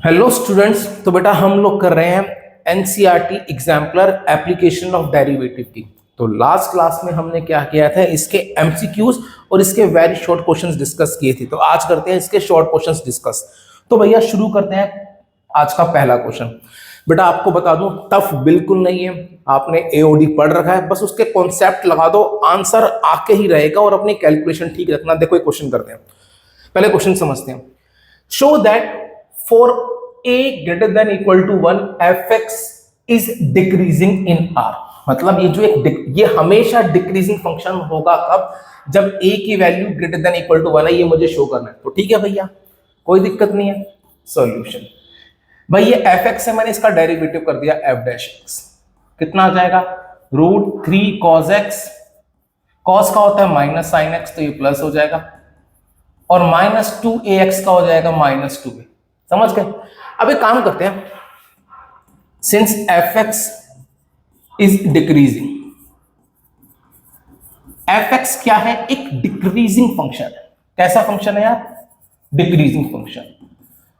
Hello students. तो बेटा हम लोग कर रहे हैं NCERT exemplar application of derivative की। तो लास्ट क्लास में हमने क्या किया था, इसके एमसीक्यूज और इसके वेरी शॉर्ट क्वेश्चंस डिस्कस किए थे। तो आज करते हैं इसके शॉर्ट क्वेश्चंस डिस्कस। तो भैया शुरू करते हैं आज का पहला क्वेश्चन। बेटा आपको बता दूं, टफ बिल्कुल नहीं है, आपने एओडी पढ़ रखा है, बस उसके कॉन्सेप्ट लगा दो, आंसर आके ही रहेगा और अपनी कैलकुलेशन ठीक रखना। देखो एक क्वेश्चन करते हैं, पहले क्वेश्चन समझते हैं। Show that for a greater than equal to 1 fx is decreasing in r। मतलब ये जो ये हमेशा डिक्रीजिंग फंक्शन होगा कब, जब a की value greater than equal to 1 है, ये मुझे शो करना है। तो ठीक है भैया, कोई दिक्कत नहीं है। सॉल्यूशन भाई, ये fx है, मैंने इसका डेरिवेटिव कर दिया f डैश x। कितना आ जाएगा, √3 cos x। cos का होता है माइनस साइन x, तो ये प्लस हो जाएगा, और -2ax का हो जाएगा -2a। समझ गए। अब एक काम करते हैं, since fx is decreasing, fx क्या है, एक डिक्रीजिंग फंक्शन है। कैसा फंक्शन है यार, डिक्रीजिंग फंक्शन।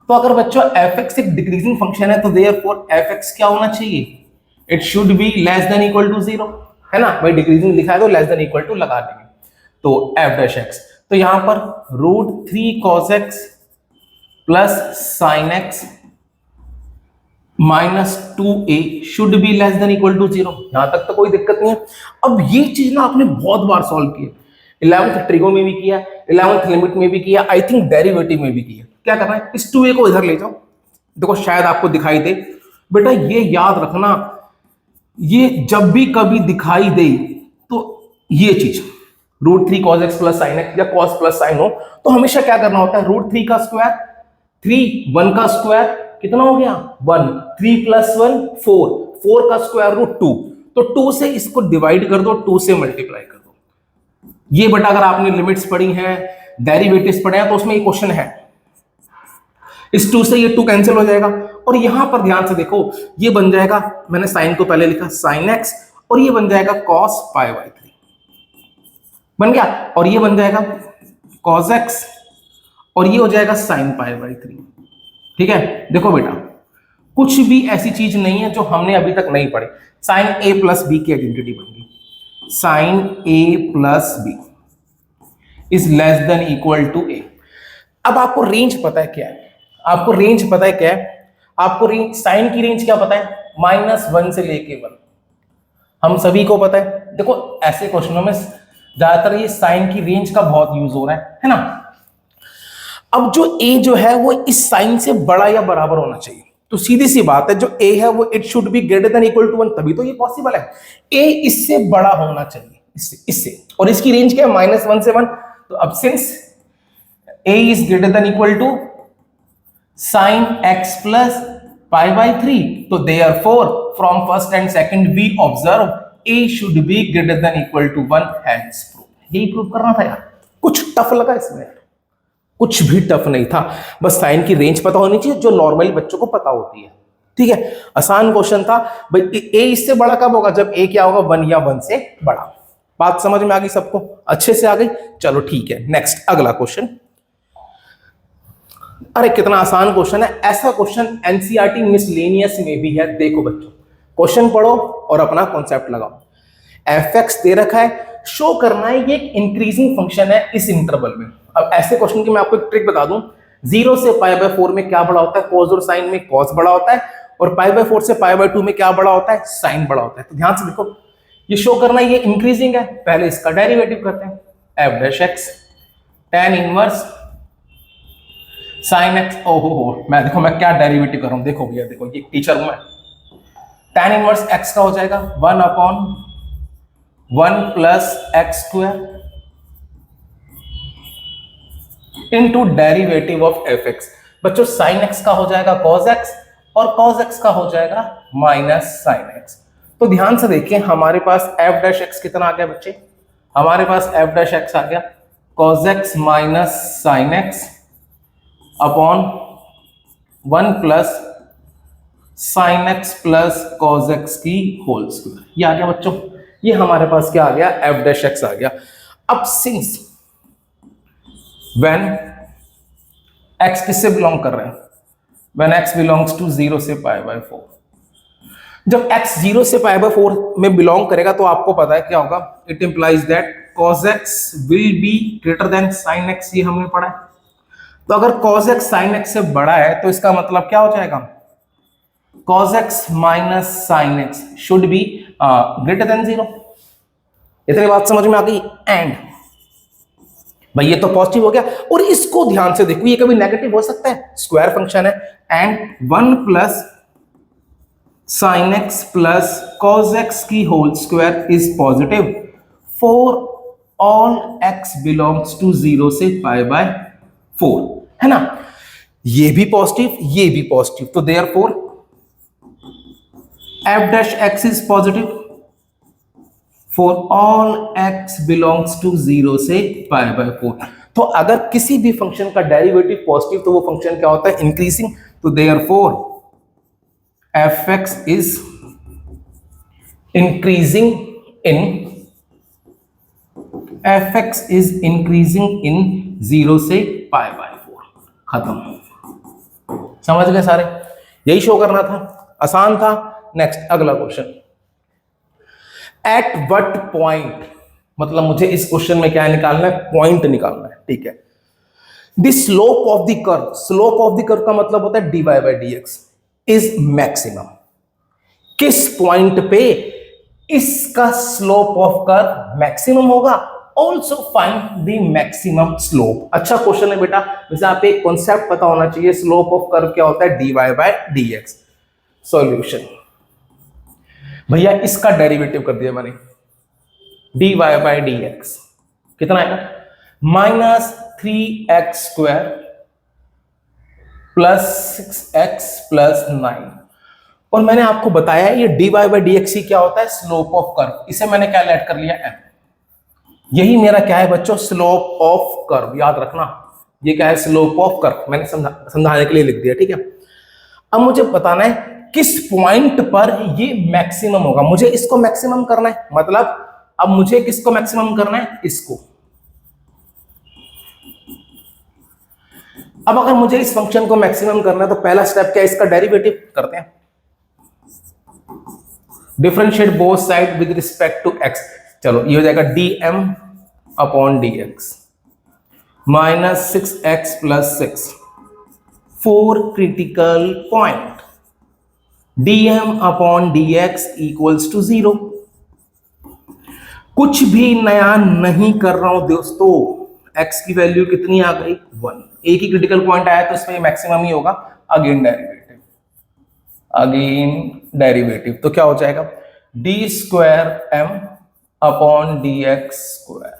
तो अगर बच्चों fx एक डिक्रीजिंग फंक्शन है तो देयरफॉर fx क्या होना चाहिए, it should be less than equal to 0, है ना भाई। डिक्रीजिंग लिखा है तो लेस देन इक्वल टू लगा देंगे। तो f डैश x, तो यहां पर √3 cos x plus sine x -2a should be less than equal to 0। यहां तक तो कोई दिक्कत नहीं है। अब ये चीज ना आपने बहुत बार सॉल्व की है, 11th ट्रिगो में भी किया, 11th लिमिट में भी किया, आई थिंक डेरिवेटिव में भी किया। क्या करना है, इस 2a को इधर ले जाओ, देखो शायद आपको दिखाई दे। बेटा ये याद रखना, ये जब भी कभी दिखाई दे तो ये चीज √3 cos x plus sine x या cos प्लस साइन हो तो हमेशा क्या करना होता है, √3 का स्क्वायर, 1 का स्क्वायर कितना हो गया 1, 3 + 1 4, 4 का स्क्वायर √2, तो 2 से इसको डिवाइड कर दो, 2 से मल्टीप्लाई कर दो। ये बेटा अगर आपने लिमिट्स पढ़ी हैं, डेरिवेटिव्स पढ़े हैं, तो उसमें ये क्वेश्चन है। इस 2 से ये 2 कैंसिल हो जाएगा, और यहां पर ध्यान से देखो, ये बन जाएगा, मैंने साइन को पहले लिखा sin x, और ये बन जाएगा cos π/3 बन गया, और ये बन जाएगा cos x, और ये हो जाएगा sin π/3। ठीक है। देखो बेटा कुछ भी ऐसी चीज नहीं है जो हमने अभी तक नहीं पढ़ी। sin a + b की आइडेंटिटी बन गई, sin a + b is less than equal to a। अब आपको रेंज पता है क्या है, आपको रेंज पता है क्या है, आपको रेंज, साइन की रेंज क्या पता है, -1 से लेके 1, हम सभी को पता है। देखो ऐसे क्वेश्चनों में ज्यादातर ये साइन की रेंज का बहुत यूज हो रहा है ना। अब जो a जो है वो इस साइन से बड़ा या बराबर होना चाहिए, तो सीधी सी बात है, जो a है वो it should be greater than equal to 1, तभी तो ये पॉसिबल है। a इससे बड़ा होना चाहिए, इससे, और इसकी रेंज क्या है, -1 से 1। तो अब since a is greater than equal to sin x plus π/3, तो therefore from first and second we observe a should be greater than equal to 1, hence prove. यही प्रूव करना था यार, कुछ टफ लगा इसमें यार, कुछ भी टफ नहीं था, बस साइन की रेंज पता होनी चाहिए जो नॉर्मली बच्चों को पता होती है। ठीक है, आसान क्वेश्चन था भाई। ए इससे बड़ा कब होगा, जब ए क्या होगा, 1 या 1 से बड़ा। बात समझ में आ गई सबको, अच्छे से आ गई। चलो ठीक है, नेक्स्ट अगला क्वेश्चन। अरे कितना आसान क्वेश्चन है, ऐसा क्वेश्चन एनसीईआरटी मिसलेनियस में भी है। देखो बच्चों, क्वेश्चन पढ़ो और अपना कॉन्सेप्ट लगाओ। fx दे रखा है, शो करना है ये एक इंक्रीजिंग फंक्शन है इस इंटरवल में। अब ऐसे क्वेश्चन की मैं आपको एक ट्रिक बता दूं, 0 से π/4 में क्या बड़ा होता है, cos और sin में cos बड़ा होता है, और π/4 से π/2 में क्या बड़ा होता है, sin बड़ा होता है। तो ध्यान से देखो, ये शो करना है ये इंक्रीजिंग है, पहले इसका डेरिवेटिव करते हैं, f dash x tan inverse sin x। ओहो मैं देखो मैं क्या डेरिवेटिव कर रहा हूं, देखो भैया देखो, ये टीचर हूं मैं। tan इनवर्स x का हो जाएगा 1/1 + x² into derivative of fx। बच्चों sin x का हो जाएगा cos x, और cos x का हो जाएगा -sin x। तो ध्यान से देखिए, हमारे पास f डैश x कितना आ गया बच्चे, हमारे पास f डैश x आ गया cos x -sin x upon 1 + sin x + cos x की होल स्क्वायर। ये आ गया बच्चों, ये हमारे पास क्या आ गया, f डैश x आ गया। अब सिंस व्हेन x किससे बिलोंग कर रहे हैं, व्हेन x बिलोंग्स टू 0 से π/4। जब x 0 से π/4 में बिलोंग करेगा तो आपको पता है क्या होगा, it implies that cos x will be greater then sin x, ये हमने पढ़ा है। तो अगर cos x sin x से बड़ा है तो इसका मतलब क्या हो जाएगा, cos x minus sin x should be greater then 0। इतनी बात समझ में आ गई। एंड भाई ये तो पॉजिटिव हो गया, और इसको ध्यान से देखो, ये कभी नेगेटिव हो सकता है, स्क्वायर फंक्शन है। And 1 plus sine x plus cos x की whole square is positive for all x belongs to 0 से π/4, है ना। ये भी पॉजिटिव, ये भी पॉजिटिव, तो therefore f dash x is positive for all x belongs to 0 से π/4। तो अगर किसी भी फंक्शन का डेरिवेटिव पॉजिटिव तो वो फंक्शन क्या होता है, इंक्रीजिंग। तो therefore fx is increasing in 0 से π/4। खत्म, समझ गए सारे, यही शो करना था, आसान था। नेक्स्ट अगला क्वेश्चन, एट वट पॉइंट, मतलब मुझे इस क्वेश्चन में क्या निकालना है, पॉइंट निकालना है, ठीक है। The slope of the curve, slope of the curve का मतलब होता है dy/dx इज मैक्सिमम। किस पॉइंट पे इसका स्लोप ऑफ कर्व मैक्सिमम होगा, also find the maximum slope. अच्छा क्वेश्चन है बेटा, वैसे आप एक कॉन्सेप्ट पता होना चाहिए, स्लोप ऑफ कर्व क्या होता है, dy/dx। सॉल्यूशन, भैया इसका डेरिवेटिव कर दिया मैंने, dy/dx कितना आएगा, -3x² प्लस 6x प्लस 9। और मैंने आपको बताया ये dy/dx ही क्या होता है, स्लोप ऑफ कर्व। इसे मैंने क्या ऐड कर लिया, m। यही मेरा क्या है बच्चों, स्लोप ऑफ कर्व। याद रखना ये क्या है, स्लोप ऑफ कर्व, मैंने समझाने के लिए लिख दिया, ठीक है। अब मुझे बताना है किस पॉइंट पर ये मैक्सिमम होगा, मुझे इसको मैक्सिमम करना है, मतलब अब मुझे किसको मैक्सिमम करना है, इसको। अब अगर मुझे इस फंक्शन को मैक्सिमम करना है तो पहला स्टेप क्या है, इसका डेरिवेटिव करते हैं, differentiate both side with respect to x। चलो ये हो जाएगा dm/dx -6x plus 6 for critical point dm/dx equals to 0। कुछ भी नया नहीं कर रहा हूं दोस्तों, x की वैल्यू कितनी आ गई, 1। एक ही क्रिटिकल पॉइंट आया तो इसमें मैक्सिमम ही होगा। अगेन डेरिवेटिव, तो क्या हो जाएगा, d²m/dx²।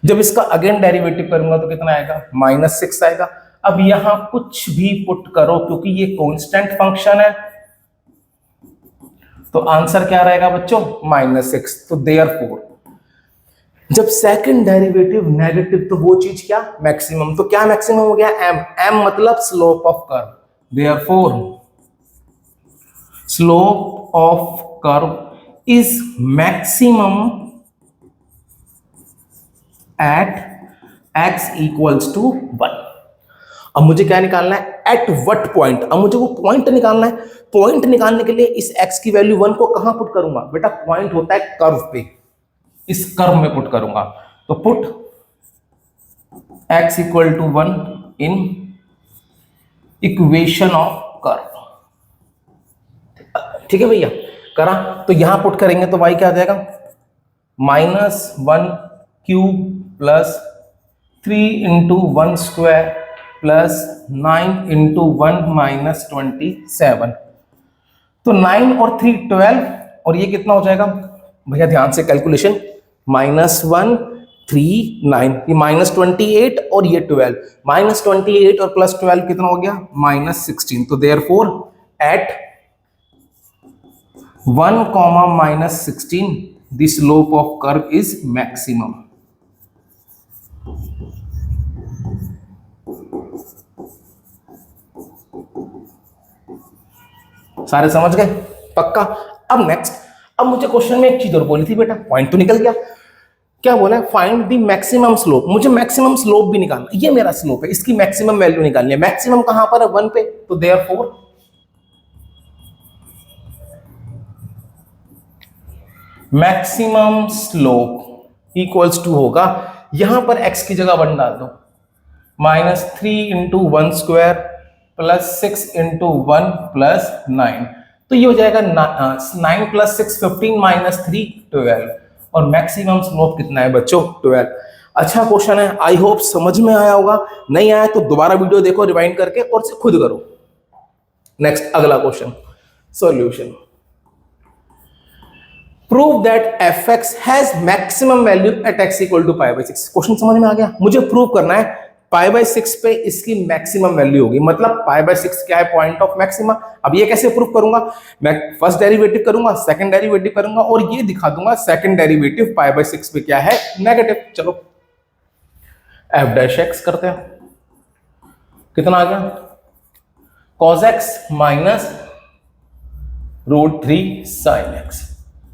जब इसका अगेन डेरिवेटिव करूंगा तो कितना आएगा, -6 आएगा। अब यहां कुछ भी पुट करो क्योंकि ये कांस्टेंट फंक्शन है, तो आंसर क्या रहेगा बच्चों, -6। तो देयरफॉर जब सेकंड डेरिवेटिव नेगेटिव तो वो चीज क्या, मैक्सिमम। तो क्या मैक्सिमम हो गया, m मतलब slope of curve. Therefore slope of curve is maximum at x equals to 1। अब मुझे क्या निकालना है, एट व्हाट पॉइंट। अब मुझे वो पॉइंट निकालना है। पॉइंट निकालने के लिए इस x की वैल्यू 1 को कहां पुट करूंगा, बेटा पॉइंट होता है कर्व पे, इस कर्व में पुट करूंगा। तो put x equal to 1 in equation of curve. ठीक है भैया, करा। तो यहां पुट करेंगे तो y क्या आ जाएगा, -1³ प्लस 3 × 1² प्लस 9 × 1 - 27। तो 9 और 3 12, और ये कितना हो जाएगा भैया, ध्यान से कैलकुलेशन, -1 3 9, ये -28 और ये 12, -28 और प्लस 12 कितना हो गया, -16। तो therefore at 1, -16 the slope of curve is maximum. सारे समझ गए, पक्का। अब नेक्स्ट, अब मुझे क्वेश्चन में एक चीज और बोली थी बेटा, पॉइंट तो निकल गया, क्या बोला है, फाइंड द मैक्सिमम स्लोप। मुझे मैक्सिमम स्लोप भी निकालना, ये मेरा स्लोप है, इसकी मैक्सिमम वैल्यू निकालनी है। मैक्सिमम कहां पर है, 1 पे, तो therefore maximum slope equals to होगा, यहां पर x की जगह 1 डाल दो, -3 into 1 square plus 6 into 1 plus 9, तो ये हो जाएगा 9 प्लस 6 15 माइनस 3 12, और मैक्सिमम स्लोप कितना है बच्चों, 12। अच्छा क्वेश्चन है, आई होप समझ में आया होगा, नहीं आया तो दोबारा वीडियो देखो रिवाइंड करके और से खुद करो। नेक्स्ट अगला question, solution. Prove that fx has maximum value at x equal to π/6। Question समझ में आ गया, मुझे प्रूव करना है π/6 पे इसकी मैक्सिमम वैल्यू होगी, मतलब π/6 क्या है, पॉइंट ऑफ मैक्सिमा। अब ये कैसे प्रूव करूंगा, मैं फर्स्ट डेरिवेटिव करूंगा, सेकंड डेरिवेटिव करूंगा और ये दिखा दूंगा सेकंड डेरिवेटिव π/6 पे क्या है, नेगेटिव। चलो f' करते हैं, कितना आ गया, cos x minus √3 sin x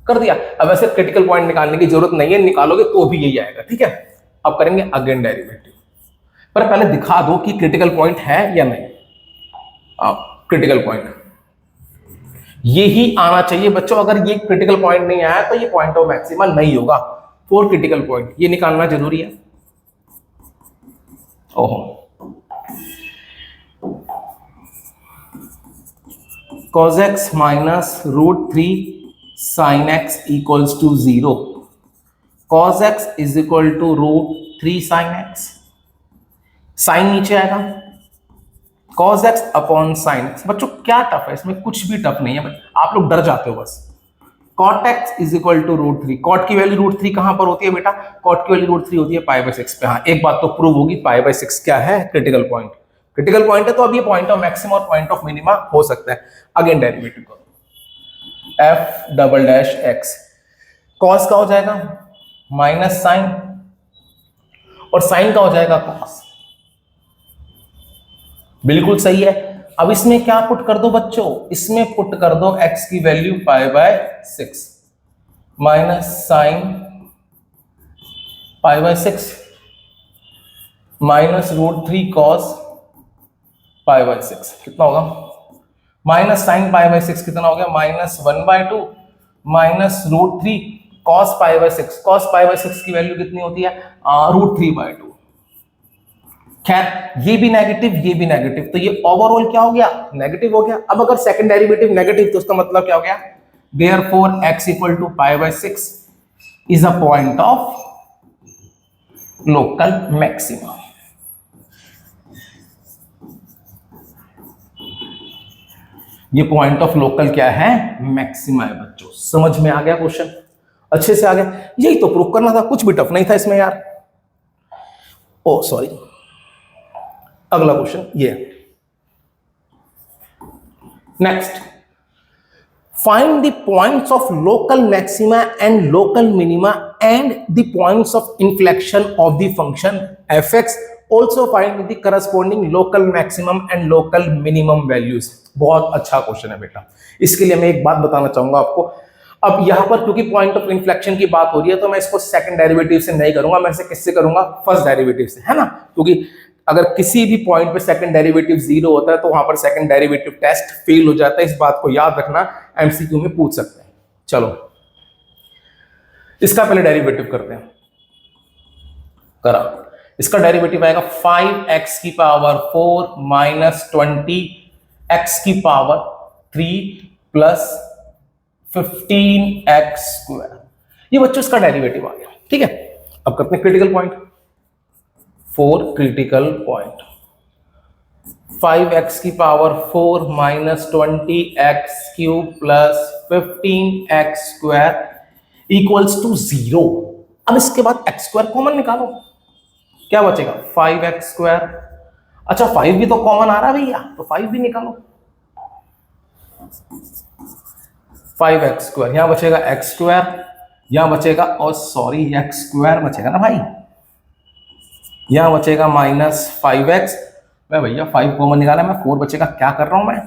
कर दिया। अब ऐसे क्रिटिकल पॉइंट निकालने की जरूरत नहीं है, निकालोगे तो भी यही आएगा, ठीक है। अब करेंगे अगेन डेरिवेटिव, पर पहले दिखा दो कि क्रिटिकल पॉइंट है या नहीं। क्रिटिकल पॉइंट यही आना चाहिए बच्चों, अगर ये क्रिटिकल पॉइंट नहीं आया तो ये पॉइंट ऑफ मैक्सिमा नहीं होगा। 4 क्रिटिकल पॉइंट ये निकालना जरूरी है। ओहो, cos x minus √3 sin x equals to 0, cos x is equal to √3 sin x, sine नीचे आएगा, cos x upon sin x। बच्चों क्या टफ है इसमें, कुछ भी टफ नहीं है, आप लोग डर जाते हो बस। cot x is equal to √3, cot की वैल्यू √3 कहां पर होती है बेटा, cot की वैल्यू √3 होती है π/6 पे। हाँ एक बात तो प्रूव होगी, π/6 क्या है, क्रिटिकल पॉइंट। क्रिटिकल पॉइंट है तो अब ये पॉइंट ऑफ मैक्सिमम और पॉइंट ऑफ मिनिमा हो सकता है। अगेन डेरिवेटिव करो, f'(x), cos का हो जाएगा माइनस साइन, और साइन का हो जाएगा cos। बिल्कुल सही है। अब इसमें क्या पुट कर दो बच्चों, इसमें पुट कर दो x की value π/6 minus sine π/6 minus √3 cos π/6, कितना होगा, माइनस साइन π/6 कितना हो गया, -1/2 माइनस √3 cos π/6। cos π/6 की वैल्यू कितनी होती है, √3/2। खैर ये भी नेगेटिव, ये भी नेगेटिव, तो ये ओवरऑल क्या हो गया, नेगेटिव हो गया। अब अगर सेकंड डेरिवेटिव नेगेटिव तो उसका मतलब क्या हो गया, therefore x equal to π/6 is a point of local maxima. ये पॉइंट ऑफ लोकल क्या है, मैक्सिमा है बच्चों। समझ में आ गया क्वेश्चन, अच्छे से आ गया, यही तो प्रूव करना था, कुछ भी टफ नहीं था इसमें यार। ओ सॉरी, अगला क्वेश्चन ये, next, find the points of local maxima and local minima and the points of inflection of the function f(x), also find the corresponding local maximum and local minimum values। बहुत अच्छा question है बेटा। इसके लिए मैं एक बात बताना चाहूंगा आपको। अब यहां पर क्योंकि पॉइंट ऑफ इन्फ्लेक्शन की बात हो रही है तो मैं इसको सेकंड डेरिवेटिव से नहीं करूंगा, मैं इसे किससे करूंगा, फर्स्ट डेरिवेटिव से, है ना। क्योंकि अगर किसी भी पॉइंट पे सेकंड डेरिवेटिव 0 होता है तो वहां पर सेकंड डेरिवेटिव टेस्ट फेल हो जाता है। इस बात को याद रखना, एमसीक्यू में पूछ सकते हैं। चलो इसका पहले डेरिवेटिव करते हैं, करा। इसका डेरिवेटिव आएगा 5x की पावर 4 माइनस 20x की पावर 3 प्लस 15x स्क्वायर। ये बच्चों इसका डेरिवेटिव आ गया, ठीक है। अब करते हैं critical point, 4 critical point, 5x की power 4 minus 20x cube plus 15x square equals to 0। अब इसके बाद x स्क्वायर कॉमन निकालो, क्या बचेगा, 5x स्क्वायर। अच्छा 5 भी तो कॉमन आ रहा है भैया, तो 5 भी निकालो, 5x स्क्वायर, यहां बचेगा x स्क्वायर, यहां बचेगा, और सॉरी x स्क्वायर बचेगा ना भाई, यहां बचेगा माइनस 5x। मैं भैया 5 कॉमन निकाला, मैं 4 बचेगा, क्या कर रहा हूं मैं,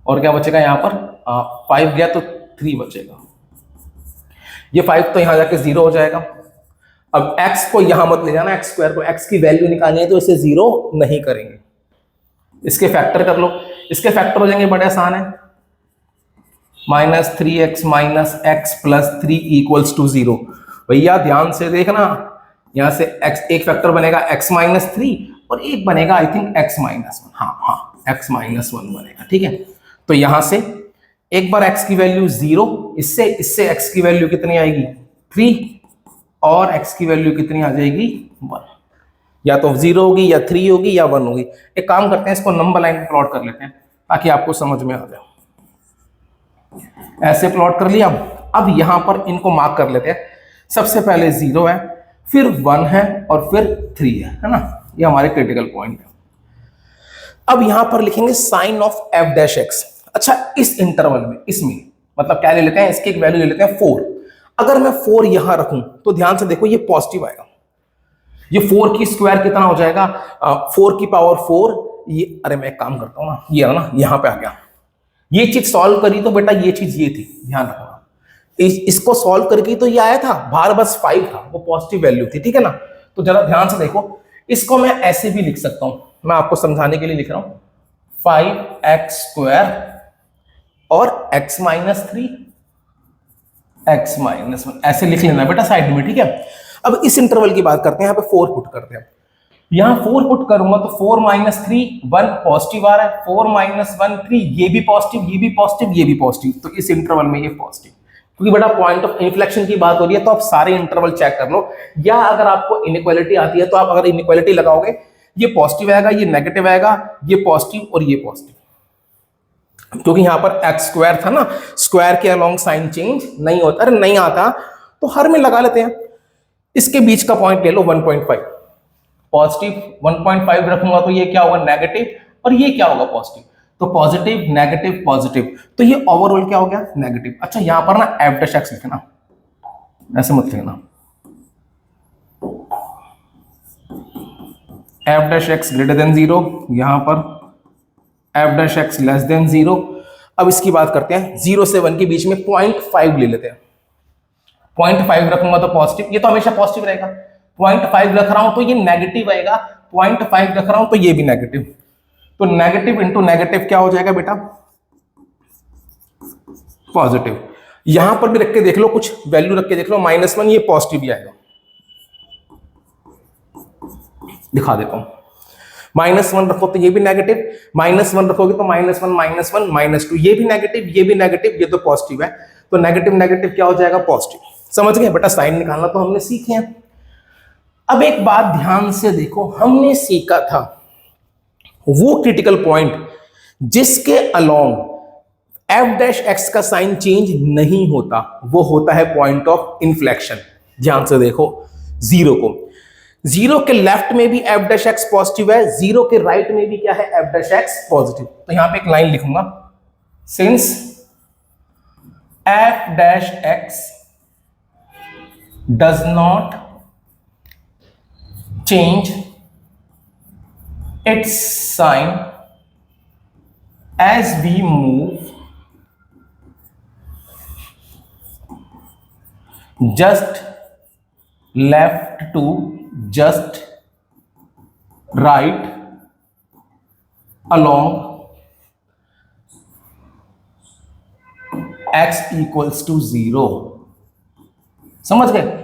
और क्या बचेगा यहां पर 5 गया तो 3 बचेगा। ये 5 तो यहां जाके 0 हो जाएगा, अब x को यहां मत ले जाना, x स्क्वायर को, x की वैल्यू निकालनी है तो इसे 0 नहीं करेंगे, इसके फैक्टर कर लो। इसके फैक्टर हो जाएंगे, बड़े आसान है, -3x minus x plus 3 equals to 0। भैया ध्यान से देखना, यहां से x एक फैक्टर बनेगा x माइनस 3 और एक बनेगा आई थिंक x माइनस 1, हाँ x माइनस 1 बनेगा, ठीक है। तो यहां से एक बार x की वैल्यू 0, इससे x की वैल्यू कितनी आएगी 3 और x की वैल्यू कितनी आ जाएगी 1, या तो 0 होगी या 3 होगी या 1 होगी। एक काम करते हैं, इसको नंबर लाइन पे प्लॉट कर लेते हैं ताकि आपको समझ में आ जाए। ऐसे प्लॉट कर लिया। अब यहां पर इनको मार्क कर लेते हैं, सबसे पहले 0 है, फिर 1 है और फिर 3 है ना, ये हमारे क्रिटिकल पॉइंट है। अब यहां पर लिखेंगे sine of f dash x। अच्छा, इस इंटरवल में, इसमें मतलब क्या ले लेते हैं, इसकी एक वैल्यू ले लेते हैं 4। अगर मैं 4 यहां रखूं तो ध्यान से देखो, ये पॉजिटिव आएगा, ये 4 की स्क्वायर कितना हो जाएगा 4 की पावर 4, ये अरे मैं एक काम करता हूं ना, ये ना यहां पे आ गया, ये चीज सॉल्व करी तो बेटा ये चीज ये थी, ध्यान रखना, इसको सॉल्व करके तो ये आया था, बाहर बस 5 था, वो पॉजिटिव वैल्यू थी, ठीक है ना। तो जरा ध्यान से देखो, इसको मैं ऐसे भी लिख सकता हूं, मैं आपको समझाने के लिए लिख रहा हूं 5x स्क्वायर और x माइनस 3 x माइनस 1, ऐसे लिख लेना बेटा साइड में, ठीक है। अब इस इंटरवल की बात करते हैं, यहाँ पे 4 पुट करते हैं, यहां 4 पुट करूंगा तो 4 माइनस 3 1 पॉजिटिव आ रहा है, 4 माइनस 1 3, ये भी पॉजिटिव, ये भी पॉजिटिव, ये भी पॉजिटिव, तो इस इंटरवल में ये पॉजिटिव, क्योंकि बेटा पॉइंट ऑफ इन्फ्लेक्शन की बात हो रही है तो आप सारे इंटरवल चेक कर लो, या अगर आपको इनइक्वालिटी आती है तो आप अगर इनइक्वालिटी लगाओगे, ये पॉजिटिव आएगा, ये नेगेटिव आएगा, ये पॉजिटिव और ये पॉजिटिव, क्योंकि यहां पर एक्स स्क्वायर था ना, स्क्वायर के अलोंग साइन चेंज नहीं होता, अरे नहीं आता तो हर में लगा लेते हैं। इसके बीच का पॉइंट ले लो 1.5, पॉजिटिव 1.5 रखूंगा तो ये क्या होगा नेगेटिव, और ये क्या होगा पॉजिटिव, तो पॉजिटिव नेगेटिव पॉजिटिव, तो ये ओवरऑल क्या हो गया नेगेटिव। अच्छा, यहां पर ना एफ डैश एक्स लिखना, ऐसे मत लिखना, F dash x greater than 0, यहां पर F dash x less than 0। अब इसकी बात करते हैं, 0 से 1 के बीच में 0.5 ले लेते हैं, 0.5 रखूंगा तो पॉजिटिव, ये तो हमेशा पॉजिटिव रहेगा, 0.5 रख रहा हूं तो ये नेगेटिव आएगा, 0.5 रख रहा हूं तो ये भी नेगेटिव, तो नेगेटिव इंटू नेगेटिव क्या हो जाएगा बेटा पॉजिटिव। यहां पर भी रख के देख लो, कुछ वैल्यू रख के देख लो, -1, ये पॉजिटिव ही आएगा, दिखा देता हूं, -1 रखो तो ये भी नेगेटिव, -1 रखोगे तो -1 -2, ये भी नेगेटिव, ये भी नेगेटिव, ये तो पॉजिटिव है, तो नेगेटिव नेगेटिव क्या हो जाएगा पॉजिटिव। समझ गए बेटा, साइन निकालना तो हमने सीखे हैं। अब एक बात ध्यान से देखो, हमने सीखा था वो क्रिटिकल पॉइंट जिसके अलोंग एफ डैश एक्स का साइन चेंज नहीं होता, वो होता है पॉइंट ऑफ इन्फ्लेक्शन। ध्यान से देखो, 0 को, 0 के लेफ्ट में भी एफ डैश एक्स पॉजिटिव है, 0 के राइट में भी क्या है एफ डैश एक्स पॉजिटिव, तो यहां पे एक लाइन लिखूंगा, since f dash x does not change its sign as we move just left to just right along x equals to 0। समझ गए,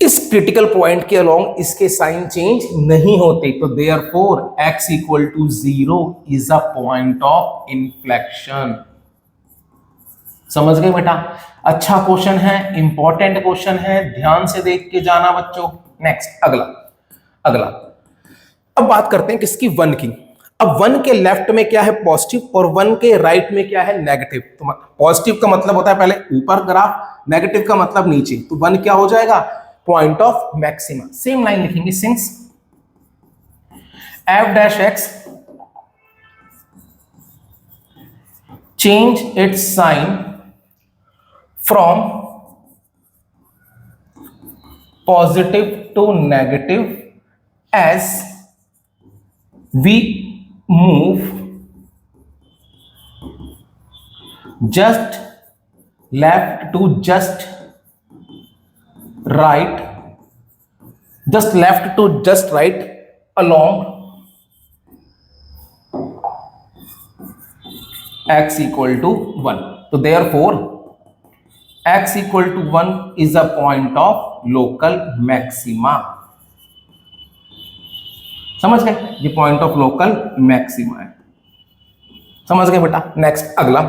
इस क्रिटिकल पॉइंट के अलोंग इसके साइन चेंज नहीं होते, तो therefore x equal to 0 is a point of inflection. समझ गए बेटा, अच्छा क्वेश्चन है, इंपॉर्टेंट क्वेश्चन है, ध्यान से देख के जाना बच्चों। नेक्स्ट, अगला अब बात करते हैं किसकी, 1 की। अब 1 के लेफ्ट में क्या है पॉजिटिव और 1 के राइट में क्या है नेगेटिव। तो पॉजिटिव का मतलब होता है पहले ऊपर ग्राफ, नेगेटिव का मतलब नीचे, तो 1 क्या हो जाएगा point of maxima. Same line लिखेंगे, since f dash x change its sign from positive to negative as we move just left to just right just left to just right along x equal to 1. So therefore x equal to 1 is a point of local maxima. समझ गए, ये point of local maxima है, समझ गए बेटा। Next अगला,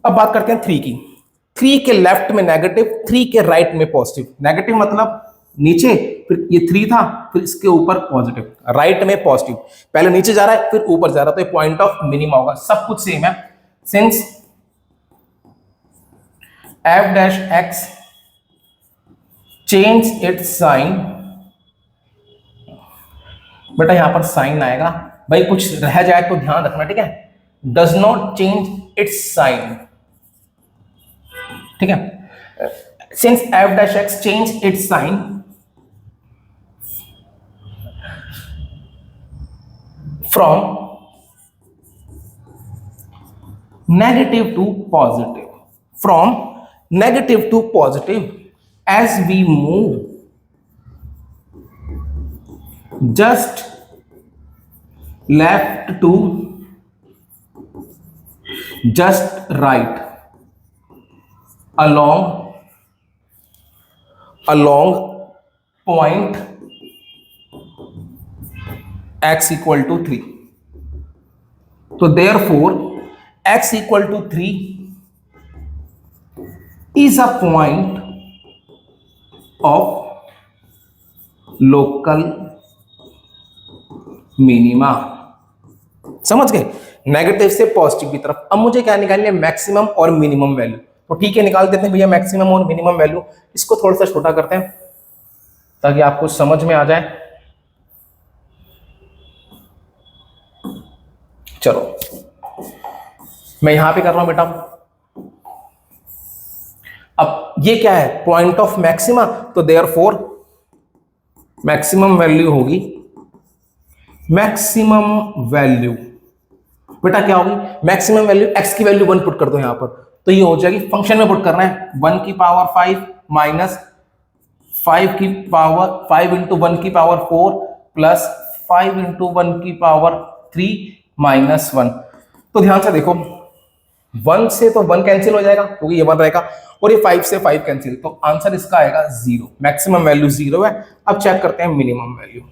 अब बात करते हैं 3 की। 3 के लेफ्ट में नेगेटिव, 3 के राइट में पॉजिटिव। नेगेटिव मतलब नीचे, फिर ये 3 था, फिर इसके ऊपर पॉजिटिव, राइट में पॉजिटिव, पहले नीचे जा रहा है फिर ऊपर जा रहा है, तो ये पॉइंट ऑफ मिनिमा होगा। सब कुछ सेम है। Since f dash x change its sign, बेटा यहां पर साइन आएगा भाई, कुछ रह जाए तो ध्यान रखना, ठीक है। Does not change its sign, ठीक है। Since f dash x change its sign from negative to positive, from negative to positive as we move just left to just right along point x equal to 3. So therefore x equal to 3 is a point of local minima. समझ गए, negative से positive की तरफ। अब मुझे क्या निकालनी है, मैक्सिमम और मिनिमम वैल्यू। तो ठीक है, निकाल देते हैं भैया मैक्सिमम और मिनिमम वैल्यू। इसको थोड़ा सा छोटा करते हैं ताकि आपको समझ में आ जाए। चलो मैं यहां पे कर रहा हूं बेटा। अब ये क्या है, पॉइंट ऑफ मैक्सिमा, तो देयरफॉर मैक्सिमम वैल्यू होगी, मैक्सिमम वैल्यू बेटा क्या होगी, मैक्सिमम वैल्यू x की वैल्यू 1 पुट कर दो यहां पर, तो ये हो जाएगी, फंक्शन में पुट करना है 1 की पावर 5 माइनस 5 की पावर 5 इंटू 1 की पावर 4 प्लस 5 इंटू 1 की पावर 3 माइनस 1। तो ध्यान से देखो, 1 से तो 1 कैंसिल हो जाएगा क्योंकि ये 1 रहेगा, और ये 5 से 5 कैंसिल, तो आंसर इसका आएगा 0। मैक्सिमम वैल्यू 0 है। अब चेक करते हैं मिनिमम वैल्यू।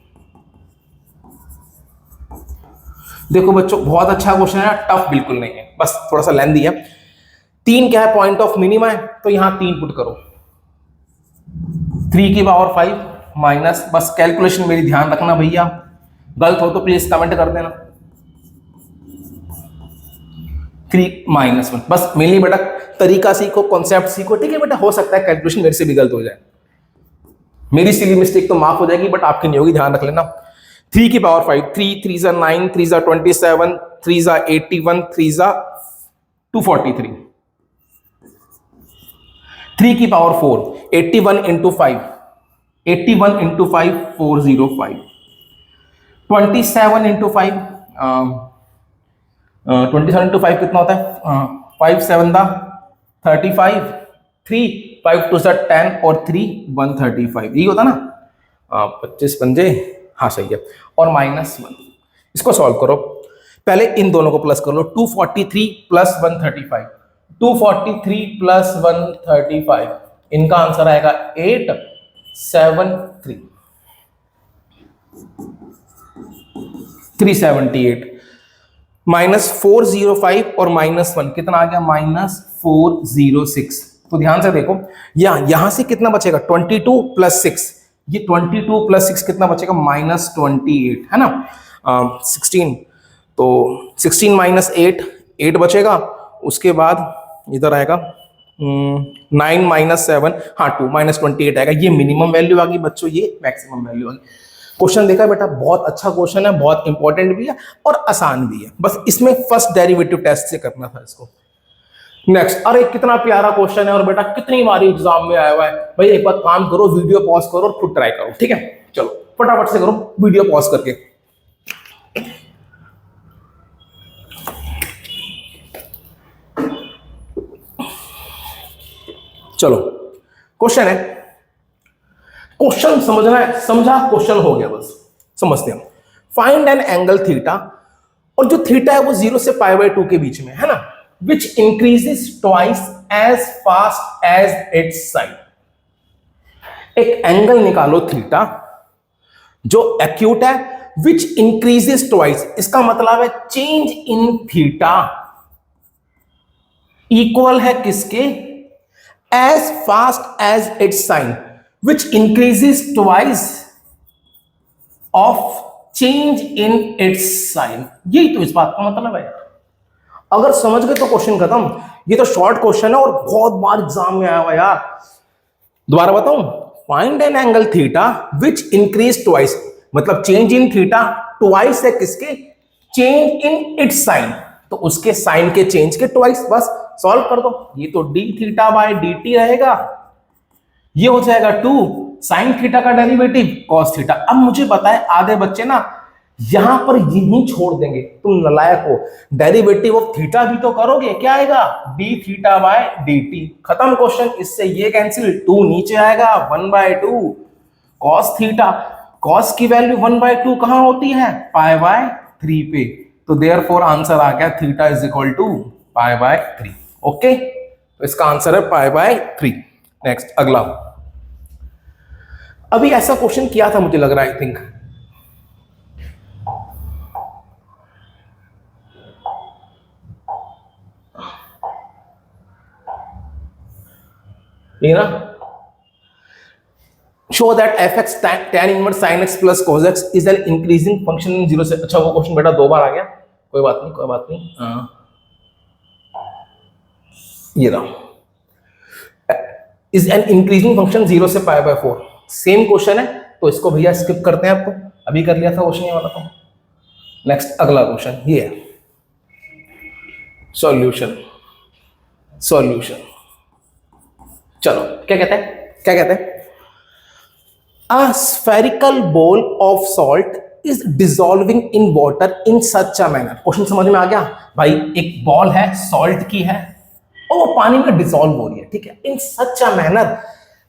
देखो बच्चों, बहुत अच्छा क्वेश्चन है, टफ बिल्कुल नहीं है, बस थोड़ा सा लेंथी है। 3 क्या है, पॉइंट ऑफ मिनिमा है, तो यहां 3 पुट करो, 3 की पावर 5 माइनस, बस कैलकुलेशन मेरी ध्यान रखना भैया, गलत हो तो प्लीज कमेंट कर देना, 3 माइनस 1। बस मेनली बेटा तरीका सीखो, कॉन्सेप्ट सीखो, ठीक है बेटा। हो सकता है कैलकुलेशन मेरे से भी गलत हो जाए, मेरी सिली मिस्टेक तो माफ हो जाएगी, बट आपकी नहीं होगी, ध्यान रख लेना। 3 की पावर 5, 3 3 जा 9, 3 जा 27, 3 जा 81, 3 जा 243। 3 की power 4, 81 into 5, 81 into 5 405, 27 into 5, 27 into 5 कितना होता है, 5 7 दा 35, 3 5 2 जा 10 और 3 135, यही होता ना, 25 पंजे, हाँ सही है, और माइनस 1। इसको सॉल्व करो, पहले इन दोनों को प्लस कर लो, 243 प्लस 135, 243 प्लस 135, इनका आंसर आएगा 873, 378, माइनस 405 और माइनस 1 कितना आ गया, माइनस 406। तो ध्यान से देखो, यहां से कितना बचेगा, 22 प्लस 6, ये 22 प्लस 6 कितना बचेगा, माइनस 28 है ना, 16, तो 16 माइनस 8 बचेगा। उसके बाद इधर आएगा 9 माइनस 7, हाँ 2 माइनस 28 आएगा। ये मिनिमम वैल्यू आ गई बच्चों, ये मैक्सिमम वैल्यू आ गई। क्वेश्चन देखा बेटा, बहुत अच्छा क्वेश्चन है, बहुत इंपॉर्टेंट भी है और आसान भी है, बस इसमें फर्स्ट डेरिवेटिव टेस्ट से करना था इसको। नेक्स्ट, अरे कितना प्यारा क्वेश्चन है और बेटा कितनी बारी एग्जाम में आया हुआ है भाई। एक बार काम करो, वीडियो पॉज करो और खुद ट्राई करो, ठीक है। चलो फटाफट से करो वीडियो पॉज करके। चलो क्वेश्चन है, क्वेश्चन समझना है, समझा, क्वेश्चन हो गया, बस समझते हैं। फाइंड एन एंगल थीटा, और जो थीटा है वो 0 से π/2 के बीच में है ना, which increases twice as fast as its side. एक एंगल निकालो थीटा जो एक्यूट है, विच इंक्रीजेस ट्वाइस, इसका मतलब है चेंज इन थीटा इक्वल है किसके, as fast as its sine, which increases twice of change in its sine. यही तो इस बात का मतलब है। अगर समझ गए तो क्वेश्चन खत्म। ये तो शॉर्ट क्वेश्चन है और बहुत बार एग्जाम में आया हुआ यार। दोबारा बताऊं, find an angle theta which increase twice, मतलब चेंज इन थीटा ट्वाइस है किसके, चेंज इन इट्स साइन, तो उसके साइन के चेंज के ट्वाइस, बस सॉल्व कर दो। ये तो D theta by D T रहेगा, ये हो जाएगा 2 साइन थीटा का डेरिवेटिव कॉस थीटा। अब मुझे बताए आधे बच्चे ना यहां पर यही छोड़ देंगे, तुम नलायक हो, डेरिवेटिव ऑफ थीटा भी तो करोगे, क्या आएगा, D theta by D T, खत्म क्वेश्चन। इससे ये कैंसिल, 2 नीचे आएगा, 1/2 कॉस थीटा, कॉस की वैल्यू 1/2 कहां होती है, π/3 पे, तो देयरफॉर आंसर आ गया theta is equal to π/3। Okay, तो इसका आंसर है π/3। नेक्स्ट अगला, अभी ऐसा क्वेश्चन किया था मुझे लग रहा है, आई थिंक, ये ना, show that F x tan inverse sin x plus cos x is an increasing function in 0 से, अच्छा वो क्वेश्चन बेटा 2 बार आ गया, कोई बात नहीं कोई बात नहीं। ये रहा, इज एन इंक्रीजिंग फंक्शन 0 से π/4, सेम क्वेश्चन है, तो इसको भैया स्किप करते हैं, आपको अभी कर लिया था क्वेश्चन ये वाला। तो नेक्स्ट अगला क्वेश्चन ये है, सॉल्यूशन। सॉल्यूशन चलो, क्या कहते हैं, क्या कहते हैं, अ spherical ball of salt is dissolving in water in such a manner. Question समझ में आ गया भाई, एक बॉल है सॉल्ट की है और वो पानी में डिसॉल्व हो रही है, ठीक है, in such a manner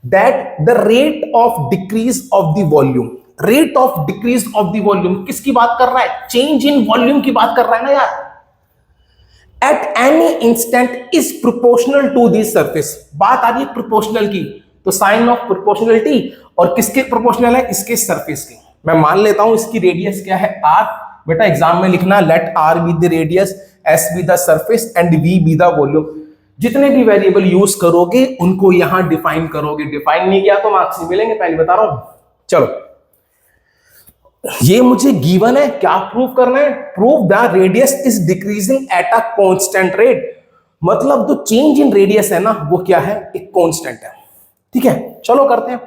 that the rate of decrease of the volume, rate of decrease of the volume किसकी बात कर रहा है, चेंज इन वॉल्यूम की बात कर रहा है ना यार, at any instant is proportional to the surface. बात आ रही है प्रोपोर्शनल की, तो साइन ऑफ प्रोपोर्शनलिटी, और किसके प्रोपोर्शनल है, इसके सरफेस की। मैं मान लेता हूं इसकी रेडियस क्या है, आर, बेटा एग्जाम में लिखना, let r be the radius, s be the surface and v be the volume. जितने भी वेरिएबल यूज करोगे उनको यहां डिफाइन करोगे, डिफाइन नहीं किया तो मार्क्स नहीं मिलेंगे, पहले बता रहा हूं। चलो, ये मुझे गिवन है, क्या प्रूव करना है, prove the radius is decreasing at a constant rate, मतलब जो चेंज इन रेडियस है ना वो क्या है, एक कांस्टेंट है, ठीक है। चलो करते हैं,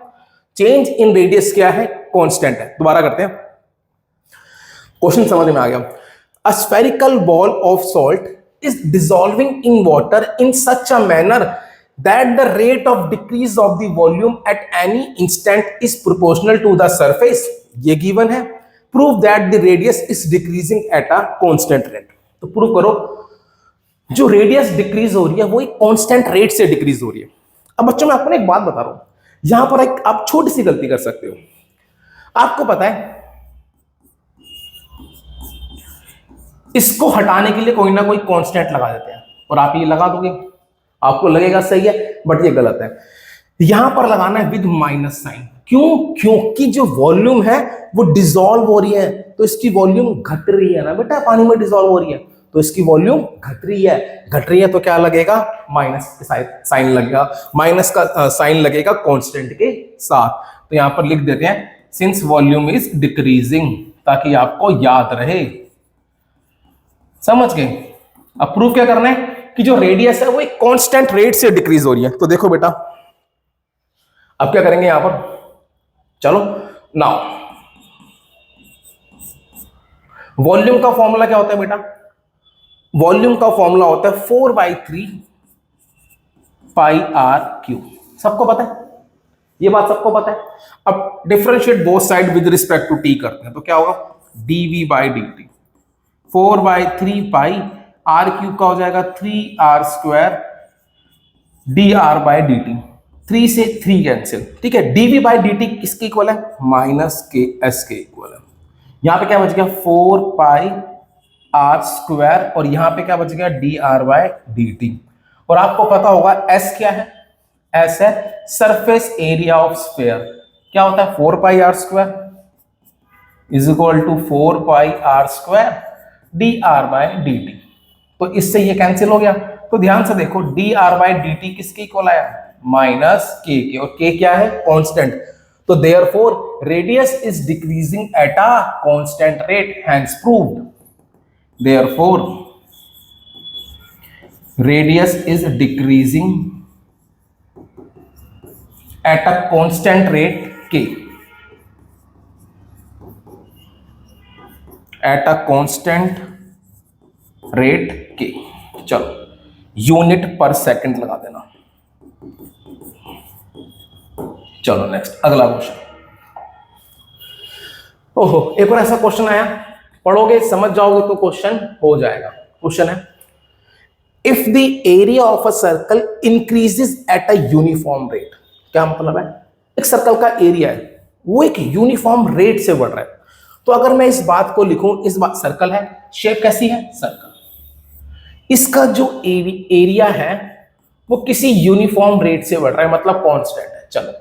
चेंज इन रेडियस क्या है, कांस्टेंट है। दोबारा करते हैं, क्वेश्चन समझ में आ गया। A spherical ball of salt is dissolving in water in such a manner that the rate of decrease of the volume at any instant is proportional to the surface, ये given है। Prove that the radius is decreasing at a constant rate, तो prove करो जो radius decrease हो रही है वो एक कांस्टेंट रेट से डिक्रीज हो रही है। अब बच्चों मैं आपको एक बात बता रहा हूं, यहां पर एक आप छोटी सी गलती कर सकते हो। आपको पता है इसको हटाने के लिए कोई ना कोई कांस्टेंट लगा देते हैं, और आप ये लगा दोगे, आपको लगेगा सही है, बट ये गलत है। यहां पर लगाना है विद माइनस साइन, क्यों, क्योंकि जो वॉल्यूम है वो डिसॉल्व हो रही है, तो इसकी वॉल्यूम घट रही है ना बेटा, पानी में डिसॉल्व हो रही है तो इसकी वॉल्यूम घट रही है, घट रही है तो क्या लगेगा, माइनस के साइन लगेगा, माइनस का साइन लगेगा कांस्टेंट के साथ। तो यहां पर लिख देते हैं सिंस वॉल्यूम इज डिक्रीजिंग, ताकि आपको याद रहे, समझ गए। अब प्रूफ क्या करना है कि जो रेडियस है वो एक कांस्टेंट रेट से डिक्रीज हो रही है। तो देखो बेटा अब क्या करेंगे यहां पर, चलो नाउ वॉल्यूम का फॉर्मूला क्या होता है बेटा, वॉल्यूम का फॉर्मूला होता है 4/3 पाई आर क्यू, सबको पता है, ये बात सबको पता है। अब differentiate both side with respect to t करते हैं, तो क्या होगा, dv by D t, 4/3 pi r cube का हो जाएगा 3r² dr बाई dt, 3 से 3 कैंसिल, ठीक है। dv बाई dt किसके इक्वल है, माइनस के एस के इक्वल है। यहां पे क्या बच गया 4 पाई आर स्क्वायर, और यहां पे क्या बच गया D r by D T. और आपको पता होगा एस क्या है, एस है सरफेस एरिया ऑफ स्फीयर। क्या होता है 4 pi r square is equal to 4 pi r square d r by D t. तो इससे ये कैंसिल हो गया। तो ध्यान से देखो D r by D T किसके इक्वल आया, माइनस के, और के क्या है कांस्टेंट। तो therefore radius is decreasing at a constant rate, hence proved. Therefore radius is decreasing at a constant rate के, एट अ कांस्टेंट रेट के। चलो यूनिट पर सेकंड लगा देना। चलो नेक्स्ट अगला क्वेश्चन। ओहो, एक और ऐसा क्वेश्चन आया, पढ़ोगे समझ जाओगे तो क्वेश्चन हो जाएगा। क्वेश्चन है if the area of a circle increases at a uniform rate. क्या मतलब है, एक सर्कल का एरिया है वो एक यूनिफॉर्म रेट से बढ़ रहा है। तो अगर मैं इस बात को लिखूं, इस बात सर्कल है, शेप कैसी है सर्कल, इसका जो एरिया है वो किसी यूनिफॉर्म रेट से बढ़ रहा है, मतलब कांस्टेंट है। चलो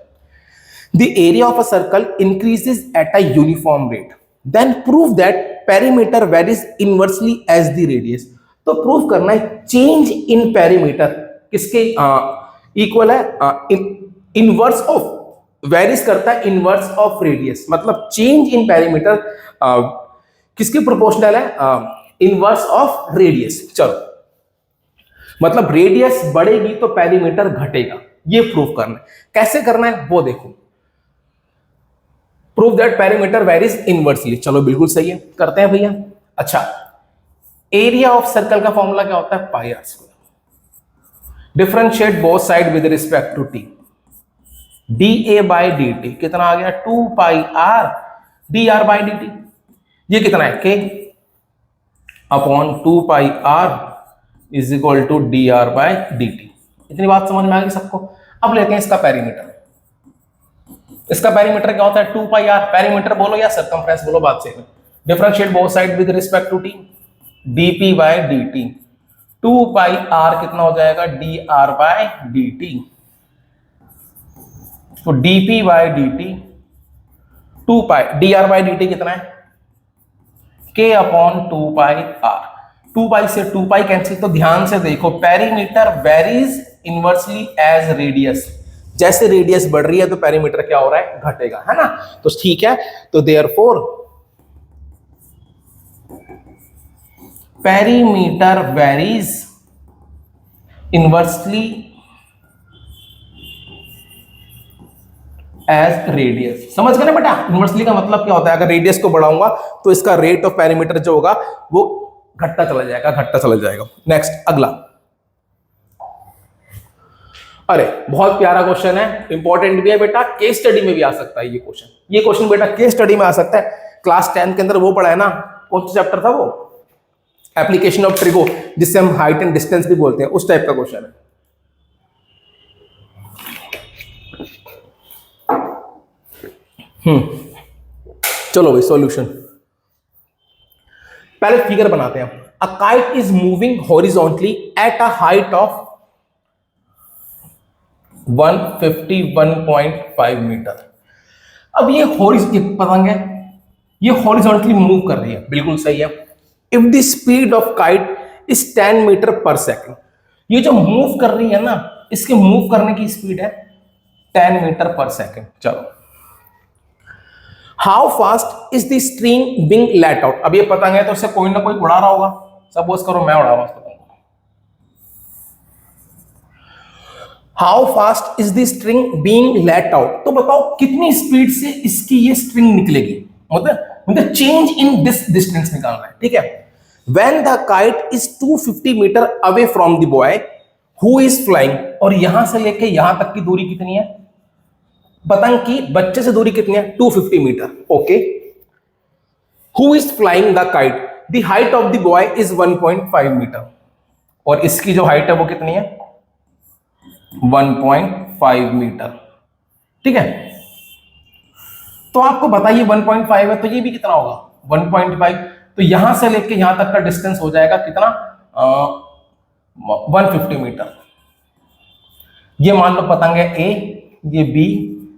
the area of a circle increases at a uniform rate, then prove that perimeter varies inversely as the radius. तो प्रूव करना है चेंज इन पेरीमीटर किसके इक्वल है, इनवर्स ऑफ, वेरीज करता है इनवर्स ऑफ रेडियस, मतलब चेंज इन पेरीमीटर किसके प्रोपोर्शनल है, इनवर्स ऑफ रेडियस। चलो मतलब रेडियस बढ़ेगी तो पेरीमीटर घटेगा, ये प्रूव करना है। कैसे करना है वो देखो, prove that perimeter varies inversely. चलो बिल्कुल सही है, करते हैं भैया। अच्छा, एरिया ऑफ सर्कल का फॉर्मूला क्या होता है, pi r square. Differentiate both side with respect to t, d A by D t कितना आ गया 2 pi r d r by D t. ये कितना है k upon 2 pi r is equal to d r by D t. इतनी बात समझ में आ गई सबको। अब लेते हैं इसका पेरीमीटर। इसका पेरीमीटर क्या होता है 2 पाई आर, पेरीमीटर बोलो या सर्कमफ्रेंस बोलो, बात सही है। Differentiate both side with respect to t, d P by D t. 2 pi r कितना हो जाएगा d r by D t. तो d P by D t 2 pi d r by D t कितना है के अपॉन 2 पाई आर। 2 पाई से 2 pi cancel. तो ध्यान से देखो perimeter varies inversely as radius, जैसे रेडियस बढ़ रही है तो पेरीमीटर क्या हो रहा है, घटेगा, है ना। तो ठीक है, तो therefore perimeter varies inversely as radius. समझ गए ना बेटा, इनवर्सली का मतलब क्या होता है, अगर रेडियस को बढ़ाऊंगा तो इसका रेट ऑफ पेरीमीटर जो होगा वो घटता चला जाएगा, घटता चला जाएगा। नेक्स्ट अगला। अरे बहुत प्यारा क्वेश्चन है, इंपॉर्टेंट भी है बेटा, केस स्टडी में भी आ सकता है ये क्वेश्चन। ये क्वेश्चन बेटा केस स्टडी में आ सकता है। क्लास 10 के अंदर वो पढ़ा है ना, कौन सा चैप्टर था वो, एप्लीकेशन ऑफ ट्रिगो, जिससे हम हाइट एंड डिस्टेंस भी बोलते हैं, उस टाइप का क्वेश्चन है। चलो भाई सॉल्यूशन, पहले फिगर बनाते हैं। A kite is moving horizontally at a height of 151.5 metre. अब ये पतंग है, ये हॉरिजॉन्टली मूव कर रही है, बिल्कुल सही है। If the speed of kite is 10 metre per second, ये जो मूव कर रही है ना, इसके मूव करने की स्पीड है 10 मीटर पर सेकेंड। चलो how fast is the string being let out. अब ये पतंग है तो उससे कोई ना कोई उड़ा रहा होगा, सपोज करो मैं उड़ा रहा हूं पतंग को। How fast is the string being let out, तो बताओ कितनी स्पीड से इसकी ये स्ट्रिंग निकलेगी, मतलब चेंज इन दिस डिस्टेंस निकालना है, ठीक है। When the kite is 250 metre away from the boy who is flying, और यहां से लेके यहां तक की दूरी कितनी है, पतंग की बच्चे से दूरी कितनी है 250 metre, okay. Who is flying the kite, the height of the boy is 1.5 metre, और इसकी जो हाइट है वो कितनी है 1.5 1.5 मीटर। ठीक है, तो आपको बताइए 1.5 है तो ये भी कितना होगा 1.5, तो यहां से लेके यहां तक का डिस्टेंस हो जाएगा कितना 150 मीटर। ये मान लो पतंग है ए, ये बी,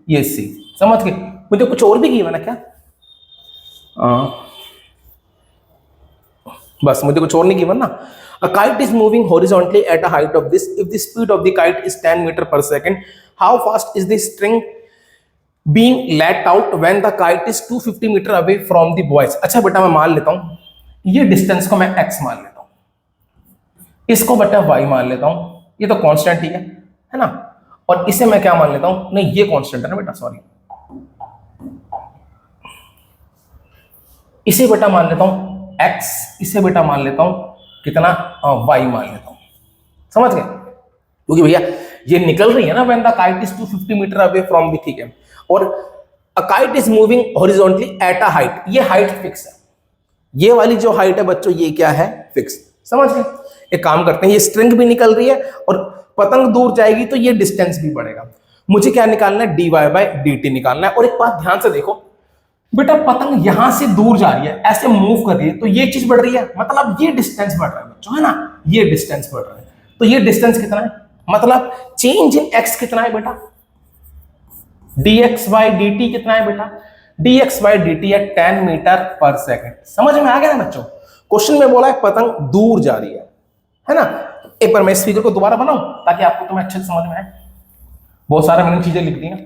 ये सी, समझ गए। मुझे कुछ और भी गिवन है क्या? बस मुझे कुछ और नहीं गिवन ना। A kite is moving horizontally at a height of this. If the speed of the kite is 10 meter per second, how fast is the string being let out when the kite is 250 meter away from the boys? अच्छा बेटा मैं मान लेता हूं ये distance को मैं x मान लेता हूं, इसको बेटा y मान लेता हूं, ये तो कांस्टेंट ही है ना, और इसे मैं क्या मान लेता हूं, नहीं ये कांस्टेंट है ना बेटा, सॉरी, इसे बेटा मान लेता हूं x, इसे बेटा मान लेता हूं कितना y मान लेता हूं, समझ गए, क्योंकि भैया ये निकल रही है ना when the kite is 250 metre away from the, ठीक है, और a kite is moving horizontally at a height, ये हाइट फिक्स है, ये वाली जो हाइट है बच्चों ये क्या है फिक्स, समझ गए। एक काम करते हैं, ये स्ट्रिंग भी निकल रही है और पतंग दूर जाएगी तो ये डिस्टेंस भी बढ़ेगा, मुझे क्या निकालना है dy/dt निकालना है। और एक बात ध्यान से देखो बेटा, पतंग यहां से दूर जा रही है, ऐसे मूव कर रही है, तो ये चीज बढ़ रही है, मतलब ये डिस्टेंस बढ़ रहा है बच्चों, है ना, ये डिस्टेंस बढ़ रहा है, तो ये डिस्टेंस कितना है, मतलब चेंज इन x कितना है बेटा, dx/dt कितना है बेटा, dx/dt है 10 मीटर पर सेकंड। समझ में आ गया ना बच्चों, क्वेश्चन में बोला है पतंग दूर जा रही है ना। एक बार मैं इस फिगर को दोबारा बनाऊं ताकि आपको तुम्हें अच्छे से समझ में आए, बहुत सारे मैंने चीजें लिख दी हैं,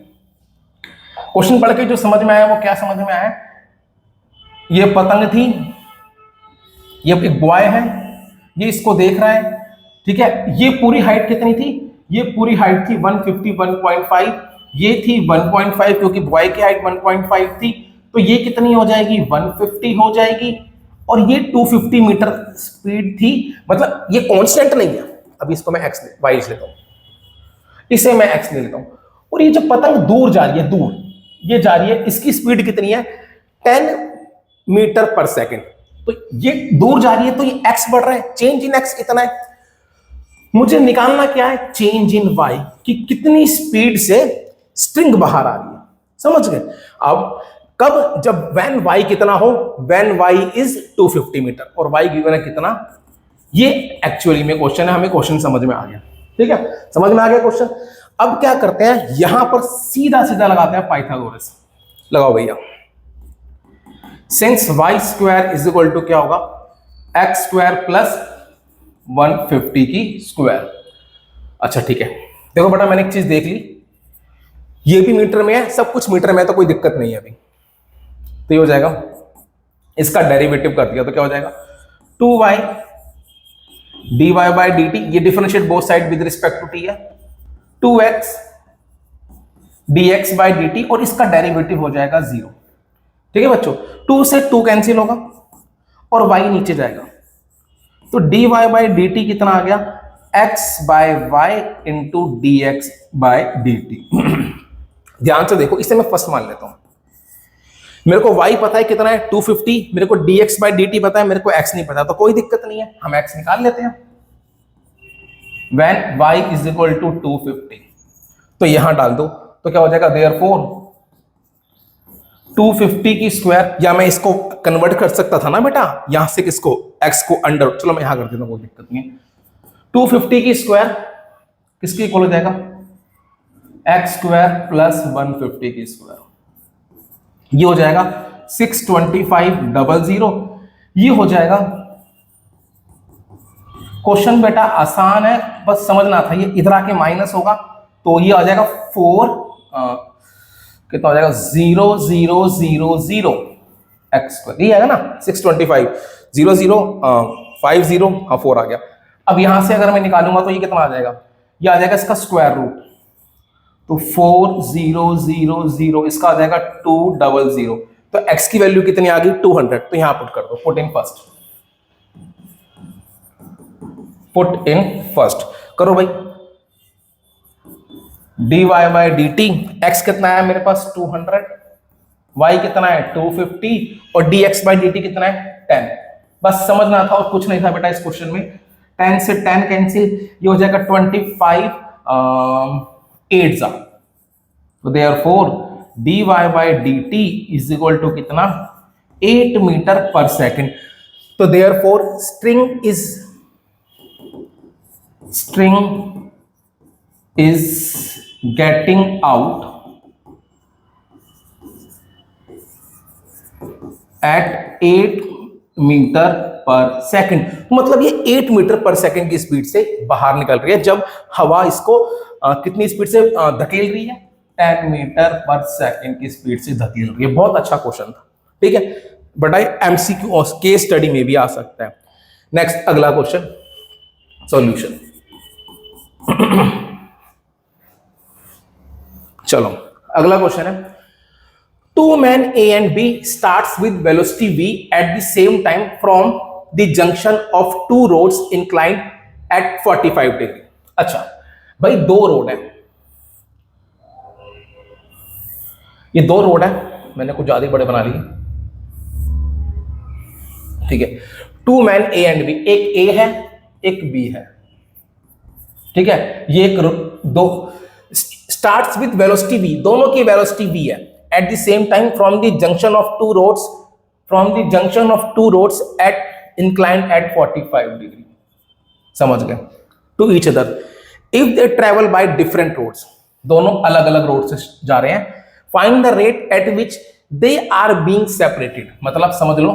क्वेश्चन पढ़ के जो समझ में आया वो क्या समझ में आया, ये पतंग थी, ये एक बॉय है, ये इसको देख रहा है, ठीक है, ये पूरी हाइट कितनी थी, ये पूरी हाइट थी 151.5, ये थी 1.5 क्योंकि बॉय की हाइट 1.5 थी, तो ये कितनी हो जाएगी 150 हो जाएगी, और ये 250 मीटर स्पीड थी, मतलब ये कांस्टेंट नहीं है, अभी इसको मैं x y लेता हूं, इसे मैं x ले लेता हूं, और ये जो पतंग दूर जा रही है, दूर ये जा रही है, इसकी स्पीड कितनी है 10 मीटर पर सेकंड, तो ये दूर जा रही है तो ये x बढ़ रहा है, चेंज इन x कितना है, मुझे निकालना क्या है चेंज इन y, कि कितनी स्पीड से स्ट्रिंग बाहर आ रही है, समझ गए। अब कब, जब when y कितना हो, when y is 250 मीटर और y गिवन है कितना, ये एक्चुअली में क्वेश्चन है, हमें क्वेश्चन समझ में आ गया, ठीक है, समझ में आ गया क्वेश्चन। अब क्या करते हैं, यहां पर सीधा सीधा लगाते हैं पाइथागोरस, लगाओ भैया, since y square is equal to क्या होगा x स्क्वायर प्लस 150 की स्क्वायर। अच्छा ठीक है, देखो बेटा मैंने एक चीज देख ली, ये भी मीटर में है, सब कुछ मीटर में है, तो कोई दिक्कत नहीं है अभी, तो ये हो जाएगा, इसका डेरिवेटिव कर दिया तो क्या हो जाएगा 2y dy/dt, ये differentiate both side with respect to t है, 2x dx/dt, और इसका डेरिवेटिव हो जाएगा 0, ठीक है बच्चों, 2 से 2 कैंसिल होगा और y नीचे जाएगा, तो dy/dt कितना आ गया x/y इंटू dx/dt। ध्यान से देखो, इसे मैं फर्स्ट मान लेता हूं, मेरे को y पता है कितना है 250, मेरे को dx/dt पता है, मेरे को x नहीं पता, तो कोई दिक्कत नहीं है, हम x निकाल लेते हैं, when y is equal to 250, तो यहां डाल दो तो क्या हो जाएगा, therefore 250 की स्क्वायर, या मैं इसको कन्वर्ट कर सकता था ना बेटा, यहां से किसको x को अंडर, चलो मैं यहां कर देता हूं, कोई दिक्कत नहीं है, 250 की स्क्वायर किसकी इक्वल हो जाएगा x स्क्वायर प्लस 150 की स्क्वायर, ये हो जाएगा 62500, ये हो जाएगा, क्वेश्चन बेटा आसान है, बस समझना था, ये इधर आके माइनस होगा तो ये आ जाएगा 4 कितना हो जाएगा 0000 x स्क्वायर, ये आएगा ना 625 0050, हाँ 4 आ गया। अब यहां से अगर मैं निकालूंगा तो ये कितना आ जाएगा, ये आ जाएगा इसका स्क्वायर रूट, तो 4000, इसका आ जाएगा 200, तो x की वैल्यू कितनी आ गई 200, तो यहां पुट कर दो, पुट इन फर्स्ट करो भाई, dy/dt, x कितना है मेरे पास 200, y कितना है 250 और dx/dt कितना है 10, बस समझना था और कुछ नहीं था बेटा इस क्वेश्चन में, 10 से 10 कैंसिल, ये हो जाएगा 25, 8 जा, तो therefore dy by dt is equal to कितना 8 मीटर पर सेकेंड। तो therefore string is getting out at 8 metre per second. मतलब ये 8 मीटर पर सेकेंड की स्पीड से बाहर निकल रही है जब हवा इसको कितनी स्पीड से धकेल रही है, 10 मीटर पर सेकेंड की स्पीड से धकेल रही है। बहुत अच्छा क्वेश्चन था, ठीक है, बट आई एमसीक्यू और केस स्टडी में भी आ सकता है। नेक्स्ट अगला क्वेश्चन सॉल्यूशन। चलो अगला क्वेश्चन है, two men A and B starts with velocity v at the same time from the junction of two roads inclined at 45 degree। अच्छा भाई दो रोड है, ये दो रोड है, मैंने कुछ ज्यादा बड़े बना लिए, ठीक है। Two man A and B, एक ए है एक बी है, ठीक है। ये एक दो स्टार्ट्स विद वेलोसिटी v, दोनों की वेलोसिटी v है at the same time from the junction of two roads at inclined at 45 degree, समझ गए, to each other if they travel by different roads, दोनों अलग अलग रोड से जा रहे हैं, find the rate at which they are being separated। मतलब समझ लो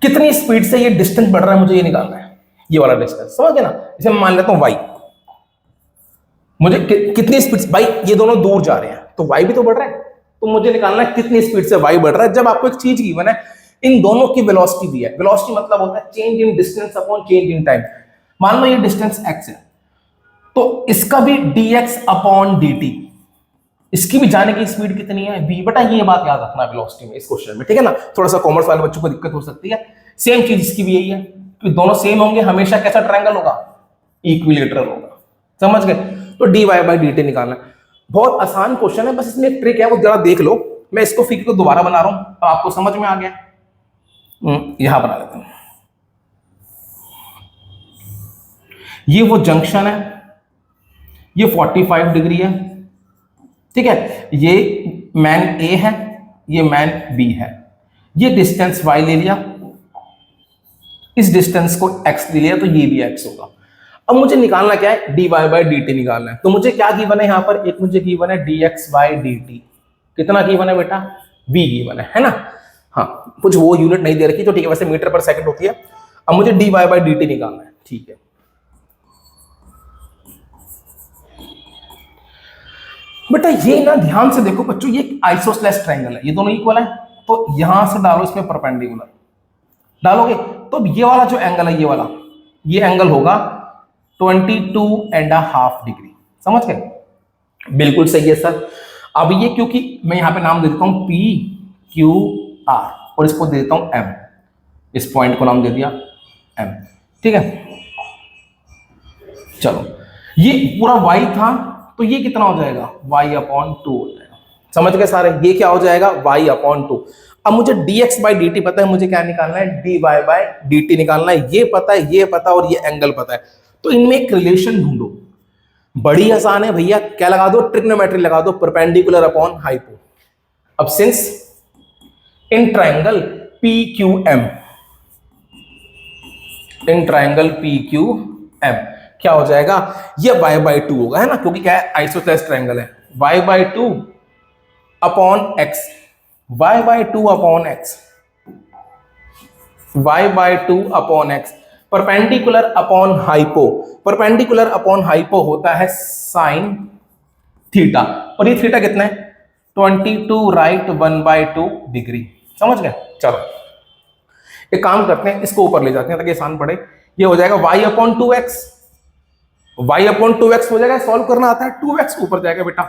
कितनी स्पीड से ये डिस्टेंस बढ़ रहा है, मुझे ये निकालना है, ये वाला डिस्टेंस, समझ गए ना। इसे मैं मान लेता हूं y, मुझे कितनी स्पीड से, भाई ये दोनों दूर जा रहे हैं तो y भी तो बढ़ रहा है, तो मुझे निकालना है कितनी स्पीड से y बढ़ रहा है। जब आपको एक चीज गिवन है, इन दोनों की वेलोसिटी दी है, वेलोसिटी मतलब होता है change in distance upon change in time. मान लो ये डिस्टेंस x है, तो इसका भी dx अपॉन dt, इसकी भी जाने की स्पीड कितनी है v। बटा ये बात याद रखना वेलोसिटी में इस क्वेश्चन में, ठीक है ना। थोड़ा सा कॉमर्स वाले बच्चों को दिक्कत हो सकती है। सेम चीज इसकी भी यही है कि दोनों सेम होंगे, हमेशा कैसा ट्रायंगल होगा, इक्विलेटरल होगा, समझ गए। तो dy बाई dt निकालना है, बहुत आसान क्वेश्चन है, बस इसमें एक ट्रिक है, वो जरा देख लो। मैं इसको फिगर को दोबारा बना रहा हूं, तो आपको समझ में आ गया। यहां बना लेते हैं, ये वो जंक्शन है, ये 45 डिग्री है, ठीक है। ये मैन ए है, ये मैन बी है, ये डिस्टेंस y ले लिया, इस डिस्टेंस को x ले लिया, तो ये भी x होगा। अब मुझे निकालना क्या है, dy बाई dt निकालना है। तो मुझे क्या गिवन है यहाँ पर, एक मुझे गिवन है dx बाई dt, कितना गिवन है बेटा, v गिवन है ना। हाँ कुछ वो यूनिट नहीं दे रखी, तो ठीक है, वैसे मीटर पर सेकंड होती है। अब मुझे dy बाई dt निकालना है, ठीक है। बेटा ये ना ध्यान से देखो बच्चों, ये आइसोसेलेस ट्रायंगल है, ये दोनों इक्वल है, तो यहां से डालो इसमें परपेंडिकुलर डालोगे, तो ये वाला जो एंगल है, ये एंगल होगा 22.5 डिग्री, समझ गए, बिल्कुल सही है सर। अब ये क्योंकि मैं यहां पे नाम दे देता हूं PQR और इसको दे देता हूं M, इस पॉइंट को नाम दे दिया M, ठीक है। चलो ये पूरा y था, तो ये कितना हो जाएगा, y/2 हो जाएगा, समझ गए सारे। ये क्या हो जाएगा, y/2। अब मुझे dx बाई dt पता है, मुझे क्या निकालना है, dy बाई dt निकालना है। ये पता है, ये पता और ये एंगल पता है, तो इनमें एक रिलेशन ढूंढो। बड़ी आसान है भैया, क्या लगा दो, ट्रिग्नोमेट्री लगा दो, परपेंडिकुलर अपॉन हाइपो। अब since in triangle PQM, in triangle PQM क्या हो जाएगा, ये y/2 होगा, है ना, क्योंकि क्या है, आइसोसेलेस ट्रायंगल है। y/2 upon x, y/2 upon x, y/2 upon x, perpendicular upon hypo, perpendicular upon hypo होता है साइन थीटा, और ये थीटा कितना है, 22 राइट 1/2 डिग्री, समझ गए। चलो एक काम करते हैं, इसको ऊपर ले जाते हैं ताकि आसान पड़े। ये हो जाएगा y/2x, y/2x हो जाएगा, सॉल्व करना आता है, 2x ऊपर जाएगा बेटा,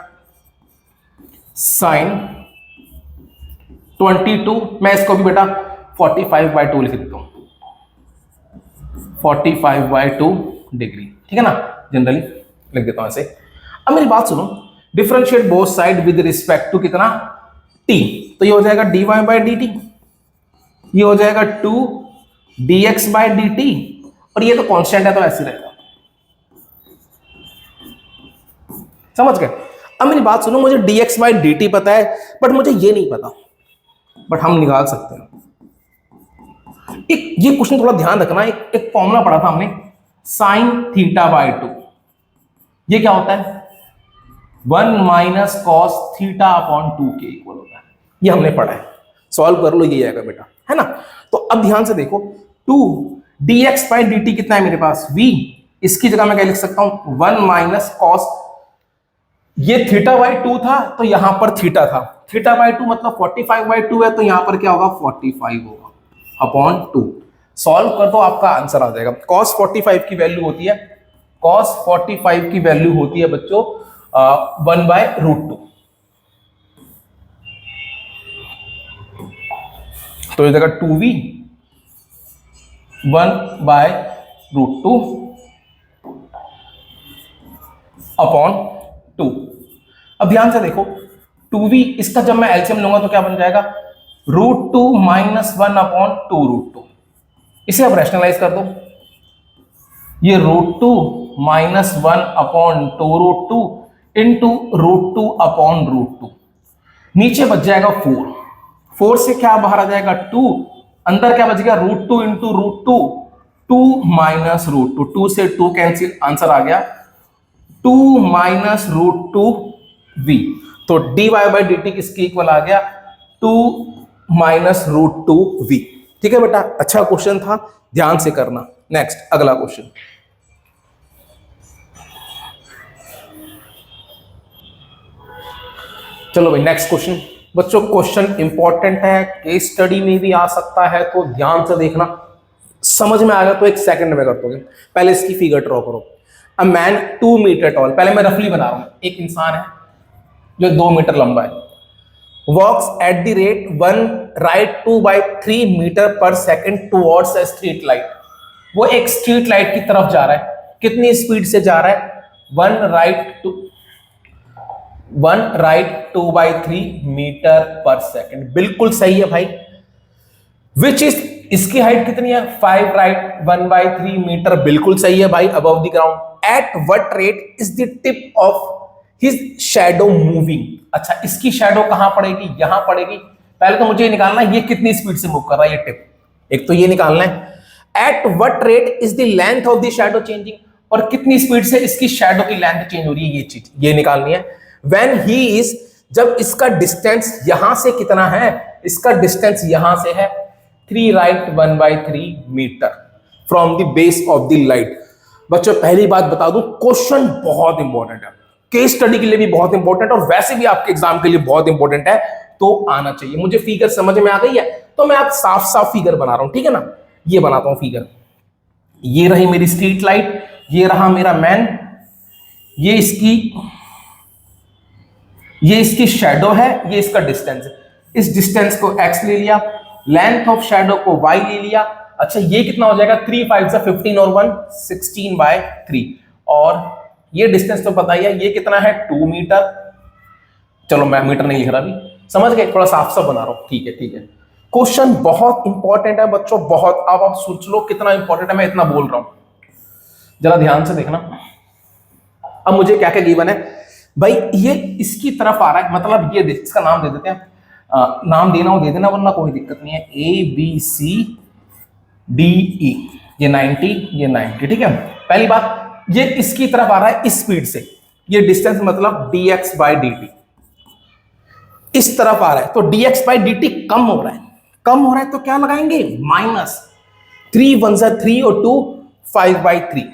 साइन 22, मैं इसको भी बेटा 45/2 लिख देता हूं, 45/2 डिग्री, ठीक है ना, जनरली लिख देता हूं ऐसे। अब मेरी बात सुनो, differentiate both side with respect to कितना, t, तो ये हो जाएगा dy बाई dt, ये हो जाएगा 2 dx बाई dt, और ये तो कांस्टेंट है तो ऐसे रहेगा, समझ गए? अब मेरी बात सुनो, मुझे dx बाई dt पता है, बट मुझे ये नहीं पता, बट हम निकाल सकते हैं। एक ये क्वेश्चन थोड़ा ध्यान रखना, एक फॉर्मूला पढ़ा था हमने, साइन थीटा बाई 2, ये क्या होता है? 1 माइनस कॉस थीटा अपॉन 2 के इक्वल होता है, ये हमने पढ़ा है, सॉल्व कर लो, ये आएगा बेटा, है ना? तो अब ध्यान से देखो, 2 dx बाई dt कितना है मेरे पास? v, इसकी जगह मैं क्या लिख सकता हूं? 1 माइनस कॉस, ये थीटा बाई 2 था तो यहां पर थीटा था, थीटा बाई 2 मतलब 45 बाई 2 है, तो यहां पर क्या होगा? 45 होगा अपॉन 2। सॉल्व कर दो, आपका आंसर आ जाएगा। cos 45 की वैल्यू होती है, cos 45 की वैल्यू होती है बच्चों 1 बाय रूट 2। तो इस जगह 2v 1 बाय रूट 2 अपॉन 2। अब ध्यान से देखो, 2v, इसका जब मैं एलसीएम लूंगा तो क्या बन जाएगा? Root 2 minus 1 upon 2 root 2। इसे अब रैशनलाइज कर दो, ये root 2 minus 1 upon 2 root 2 into root 2 upon root 2, नीचे बच जाएगा 4, 4 से क्या बाहर आ जाएगा? 2, अंदर क्या बच गया? Root 2 into root 2, 2 minus root 2, 2 से 2 कैंसिल, आंसर आ गया 2 माइनस रूट 2 v। तो dy बाई डी टी किसके इक्वल आ गया? 2 माइनस रूट 2 v। ठीक है बेटा, अच्छा क्वेश्चन था, ध्यान से करना। नेक्स्ट, अगला क्वेश्चन, चलो भाई नेक्स्ट क्वेश्चन। बच्चों क्वेश्चन इंपॉर्टेंट है, केस स्टडी में भी आ सकता है, तो ध्यान से देखना, समझ में आ गया तो एक सेकंड में कर दोगे। पहले इसकी फिगर ड्रॉ करो। अ मैन 2 मीटर टॉल, पहले मैं रफली बना रहा हूं, एक इंसान है जो 2 मीटर लंबा है, walks at the rate 1 right 2/3 metre per second towards a street light. वो एक स्ट्रीट लाइट की तरफ जा रहा है, कितनी स्पीड से जा रहा है? 1 राइट 2/3 मीटर पर सेकेंड, बिल्कुल सही है भाई। विच इज, इसकी हाइट कितनी है? 5 राइट 1/3 मीटर, बिल्कुल सही है भाई, above the ground. At what rate is the tip of his shadow moving. अच्छा, इसकी शैडो कहां पड़ेगी? यहां पड़ेगी। पहले तो मुझे ये निकालना है ये कितनी स्पीड से मूव कर रहा है ये टिप, एक तो ये निकालना है। At what rate is the length of the shadow changing, और कितनी स्पीड से इसकी शैडो की लेंथ चेंज हो रही है, ये चीज ये निकालनी है। व्हेन ही इज, जब इसका डिस्टेंस यहां से कितना है? इसका डिस्टेंस यहां से है 3 right 1/3 metre from the base of the light. बच्चों पहली बात बता दूं, क्वेश्चन बहुत इंपॉर्टेंट है, केस स्टडी के लिए भी बहुत इंपॉर्टेंट, और वैसे भी आपके एग्जाम के लिए बहुत इंपॉर्टेंट है, तो आना चाहिए। मुझे फिगर समझ में आ गई है, तो मैं आप साफ साफ फिगर बना रहा हूं, ठीक है ना? ये बनाता हूं फिगर, ये रही मेरी स्ट्रीट लाइट, ये रहा मेरा मैन, ये इसकी शैडो है, ये इसका डिस्टेंस है। इस डिस्टेंस को x ले लिया, लेंथ ऑफ शैडो को y ले लिया। अच्छा, ये कितना हो जाएगा? 3 5 15 और 1 16/3, और ये डिस्टेंस तो पता ही है, ये कितना है? 2 मीटर। चलो मैं मीटर नहीं लिख रहा अभी, समझ गए? थोड़ा साफ साफ बना रहा हूं, ठीक है ठीक है। क्वेश्चन बहुत इंपॉर्टेंट है बच्चों, बहुत। अब आप सोच लो कितना इंपॉर्टेंट है, मैं इतना बोल रहा हूं, जरा ध्यान से देखना। अब मुझे क्या क्या गिवन है भाई, ये इसकी तरफ आ रहा है, मतलब ये इसका नाम दे देते हैं, नाम देना हो दे देना, वरना कोई दिक्कत नहीं है। ABCDE, ये 90, ये 90, ठीक है। पहली बात, ये इसकी तरफ आ रहा है इस स्पीड से, ये डिस्टेंस मतलब dx बाई dt इस तरफ आ रहा है, तो dx बाई dt कम हो रहा है, कम हो रहा है तो क्या लगाएंगे? माइनस 3 1 3 और 2 5/3,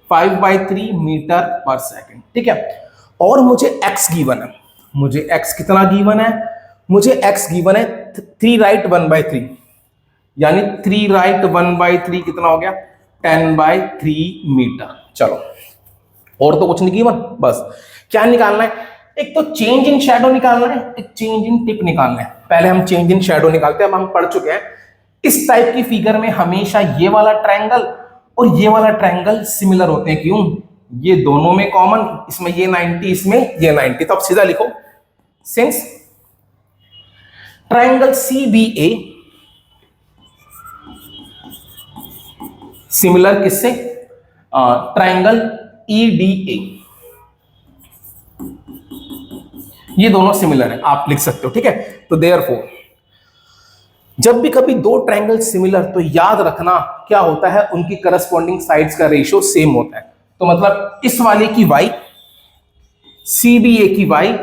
5/3 मीटर पर सेकेंड, ठीक है। और मुझे x गिवन है, मुझे x कितना गिवन है? मुझे x गिवन है 3 राइट 1/3, यानी 3 राइट 1/3 कितना हो गया? 10/3 मीटर। चलो, और तो कुछ नहीं गिवन, बस क्या निकालना है? एक तो चेंज इन शैडो निकालना है, एक चेंज इन टिप निकालना है। पहले हम चेंज इन शैडो निकालते हैं, अब हम पढ़ चुके हैं इस टाइप की फिगर में हमेशा ये वाला ट्रायंगल और ये वाला ट्रायंगल सिमिलर होते हैं। क्यों? ये दोनों में कॉमन, इसमें ये 90, इसमें ये 90, तो अब सीधा लिखो, सिंस ट्रायंगल CBA सिमिलर किससे? ट्रायंगल EDA, ये दोनों सिमिलर है, आप लिख सकते हो, ठीक है। तो देयरफॉर जब भी कभी दो ट्रायंगल सिमिलर, तो याद रखना क्या होता है, उनकी करस्पॉन्डिंग साइड्स का रेशियो सेम होता है। तो मतलब इस वाले की y, CBA की y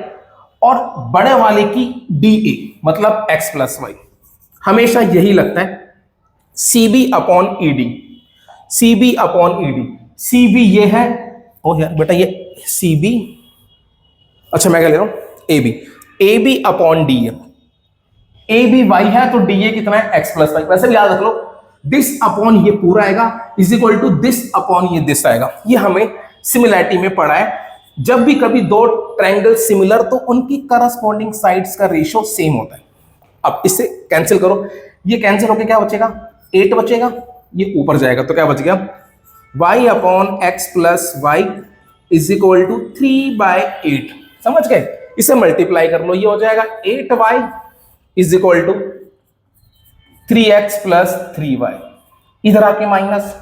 और बड़े वाले की DA मतलब x प्लस वाई, हमेशा यही लगता है CB upon ED, CB upon ED। CB ये है, ओ यार बेटा ये CB, अच्छा मैं क्या ले रहा हूं, AB upon DA। AB y है तो DA कितना है, x प्लस वाई। वैसे भी याद रख लो, दिस अपॉन ये पूरा आएगा is equal to this upon ये दिस आएगा। ये हमें सिमिलैरिटी में पढ़ा है, जब भी कभी दो ट्रायंगल सिमिलर तो उनकी करस्पॉन्डिंग साइड्स का रेशियो सेम होता है। अब इससे कैंसिल करो, ये कैंसिल होकर क्या बचेगा, 8 बचेगा, ये ऊपर जाएगा तो क्या बच गया, y upon x plus y is equal to 3/8। समझ गए, इसे मल्टीप्लाई कर लो, ये हो जाएगा 8y is equal to 3x plus 3y, इधर आके minus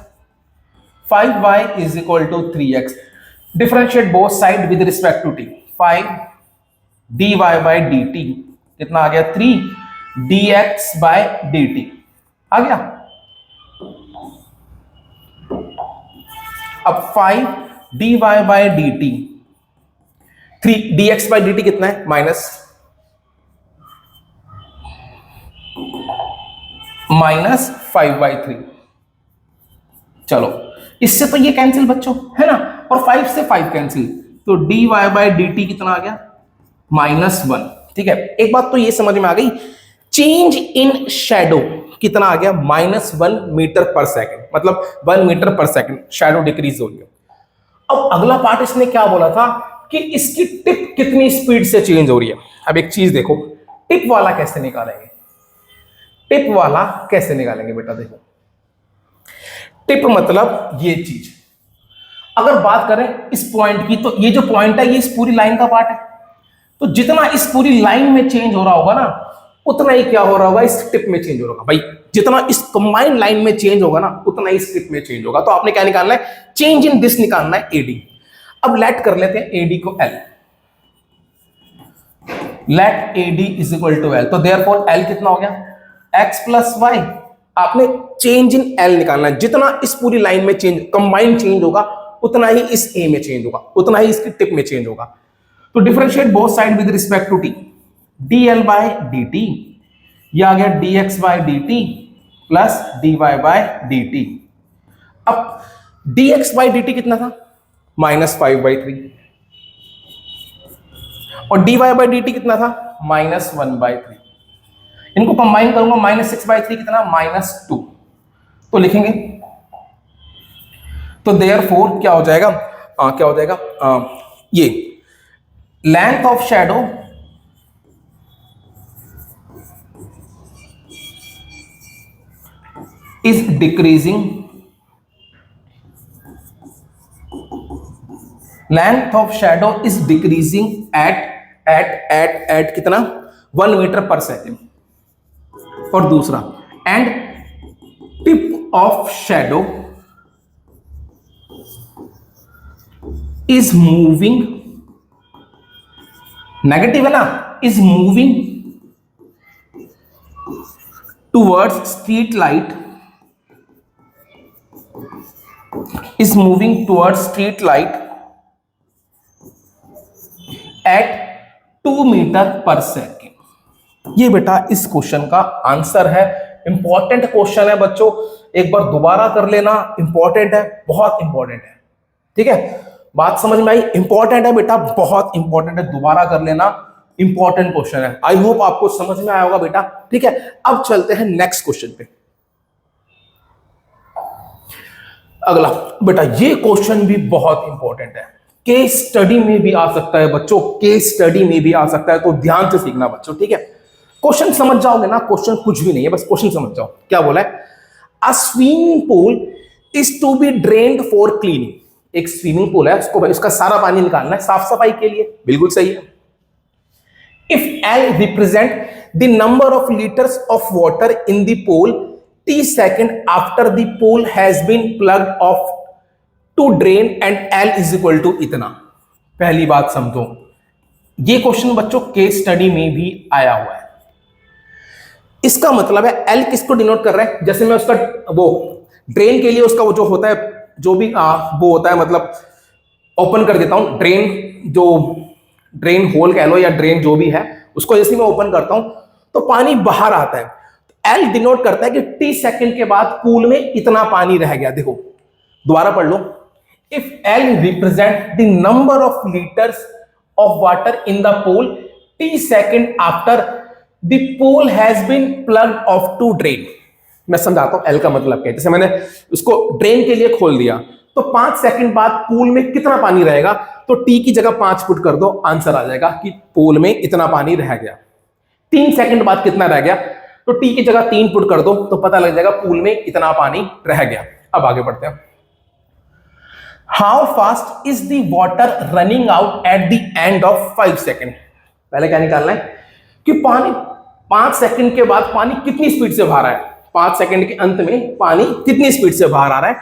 5y is equal to 3x। Differentiate both side with respect to t, 5 dy by dt कितना आ गया, 3 dx बाय dt आ गया। अब 5 dy by dt, 3 dx by dt कितना है, minus 5/3। चलो इससे तो ये कैंसिल बच्चों, है ना, और 5 से 5 कैंसिल, तो dy बाय dt कितना आ गया, -1। ठीक है, एक बात तो ये समझ में आ गई, चेंज इन शैडो कितना आ गया, -1 मीटर पर सेकंड, मतलब 1 मीटर पर सेकंड शैडो डिक्रीज हो गया। अब अगला पार्ट इसने क्या बोला था कि इसकी टिप कितनी स्पीड से चेंज हो रही है। अब एक चीज देखो, टिप वाला कैसे निकालेंगे, टिप वाला कैसे निकालेंगे बेटा, देखो टिप मतलब ये चीज, अगर बात करें इस पॉइंट की, तो ये जो पॉइंट है ये इस पूरी लाइन का पार्ट है, तो जितना इस पूरी लाइन में चेंज हो रहा होगा ना, उतना ही क्या हो रहा होगा, इस टिप में चेंज हो रहा होगा। भाई जितना इस कंबाइंड लाइन में चेंज होगा ना, उतना ही इस टिप में चेंज होगा। तो आपने क्या निकालना है, चेंज इन दिस निकालना है, AD। अब लेट कर लेते हैं AD को L, let AD is equal to L, तो देयरफॉर L कितना हो गया, x प्लस वाई। आपने चेंज इन L निकालना है, जितना इस पूरी लाइन में चेंज कंबाइंड चेंज होगा, उतना ही इस A में चेंज होगा, उतना ही इसकी टिप में चेंज होगा। तो differentiate both side with respect to t, dl by dt, ये आ गया dx by dt plus dy by dt। अब dx बाय dt कितना था, -5/3, और dy बाय dt कितना था, -1/3। इनको कंबाइन करूंगा, -6/3 कितना, -2। तो लिखेंगे, तो देयरफॉर क्या हो जाएगा, क्या हो जाएगा, ये length of shadow is decreasing, length of shadow is decreasing at कितना, 1 मीटर पर सेकेंड। और दूसरा, end tip of shadow is moving, negative है ना, is moving towards street light, is moving towards street light at 2 metre per second. ये बेटा इस question का answer है। इंपॉर्टेंट क्वेश्चन है बच्चों, एक बार दोबारा कर लेना, इंपॉर्टेंट है, बहुत इंपॉर्टेंट है। ठीक है, बात समझ में आई, इंपॉर्टेंट है बेटा, बहुत इंपॉर्टेंट है, दोबारा कर लेना, इंपॉर्टेंट क्वेश्चन है। आई होप आपको समझ में आया होगा बेटा। ठीक है, अब चलते हैं नेक्स्ट क्वेश्चन पे। अगला बेटा, ये क्वेश्चन भी बहुत इंपॉर्टेंट है, केस स्टडी में भी आ सकता है बच्चों, केस स्टडी में भी आ सकता है, तो ध्यान से सीखना बच्चों। ठीक है, क्वेश्चन समझ जाओगे ना, क्वेश्चन कुछ भी नहीं है, बस क्वेश्चन समझ जाओ। क्या बोला है, a swimming pool is to be drained for cleaning. एक स्विमिंग पूल है, उसको उसका सारा पानी निकालना है साफ सफाई के लिए, बिल्कुल सही है। If L represent the number of litres of water in the pool t second after the pool has been plugged of to drain and L is equal to इतना। पहली बात समझो, ये क्वेश्चन बच्चों केस स्टडी में भी आया हुआ है। इसका मतलब है एल किसको डिनोट कर रहा है, जैसे मैं उसका वो ड्रेन के लिए उसका वो जो होता है, जो भी वो होता है, मतलब ओपन कर देता हूं ड्रेन, जो ड्रेन होल कह लो या ड्रेन जो भी है, उसको जैसे मैं ओपन करता हूं तो पानी बाहर आता है। एल डिनोट करता है कि टी सेकंड के बाद पूल में इतना पानी रह गया। देखो दोबारा पढ़ लो, if L represent the number of litres of water in the pool t seconds after the pool has been plugged of to drain. मैं समझाता हूं एल का मतलब क्या है। जैसे मैंने उसको ड्रेन के लिए खोल दिया तो 5 सेकंड बाद पूल में कितना पानी रहेगा, तो टी की जगह 5 पुट कर दो, आंसर आ जाएगा कि पूल में इतना पानी रह गया। 3 सेकंड बाद कितना रह गया, तो टी की जगह 3 पुट कर दो तो पता लग जाएगा पूल में इतना पानी रह गया। अब आगे बढ़ते हैं। How fast is the water running out at the end of 5 second. पहले क्या निकालना है कि पानी 5 सेकंड के बाद पानी कितनी स्पीड से बाहर आ रहा है, 5 सेकंड के अंत में पानी कितनी स्पीड से बाहर आ रहा है,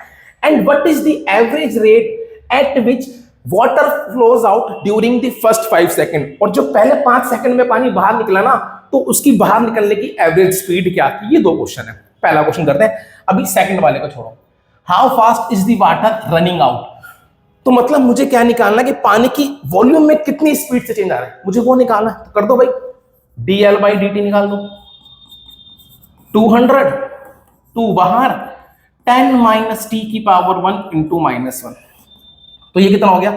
and what is the average rate at which water flows out during the first 5 second. और जो पहले 5 सेकंड में पानी बाहर निकला ना, तो उसकी बाहर निकलने की एवरेज स्पीड क्या थी। ये 2 क्वेश्चन है। पहला क्वेश्चन करते हैं, अभी सेकंड वाले को छोड़ो। How fast is the water running out, तो मतलब मुझे क्या निकालना है कि पानी की वॉल्यूम में कितनी स्पीड से चेंज आ रहा है, मुझे वो निकालना है। तो कर दो भाई, dl/dt निकाल दो। 200 2 बाहर 10 माइनस टी की पावर 1 इंटू -1, तो ये कितना हो गया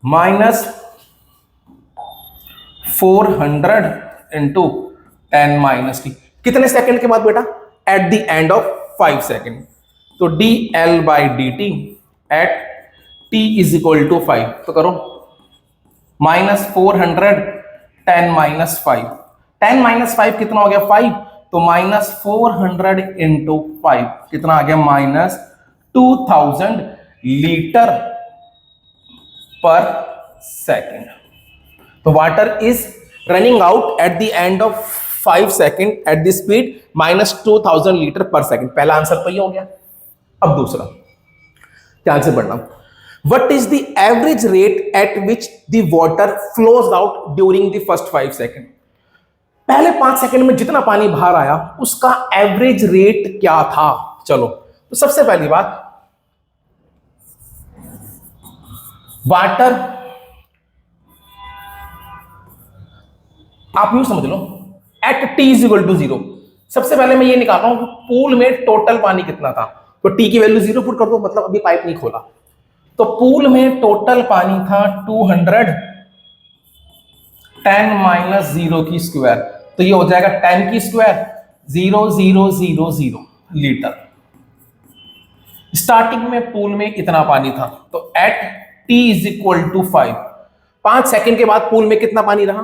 -400 इंटू 10 माइनस टी। कितने सेकंड के बाद बेटा, at the end of 5 second. तो dl/dt at t is equal to 5, तो करो -400 10 माइनस 5, 10 माइनस 5 कितना हो गया 5, तो -400 इंटू 5 कितना आ गया -2000 लीटर पर सेकेंड। तो water is running out at the end of 5 second at the speed -2000 litre पर सेकेंड। पहला आंसर तो ये हो गया। अब दूसरा ध्यान से पढ़ना, what is the average rate at which the water flows out during the first 5 second. पहले 5 सेकंड में जितना पानी बाहर आया उसका एवरेज रेट क्या था। चलो तो सबसे पहली बात, वाटर आप यूं समझ लो at t is equal to 0। सबसे पहले मैं ये निकाल रहा हूं कि पूल में टोटल पानी कितना था, तो t की वैल्यू 0 पुट कर दो, मतलब अभी पाइप नहीं खोला। तो पूल में टोटल पानी था 200 10 माइनस 0 की स्क्वायर, तो ये हो जाएगा 10 की स्क्वायर 0000 लीटर। स्टार्टिंग में पूल में इतना पानी था, तो at t is equal to 5 second के बाद पूल में कितना पानी रहा,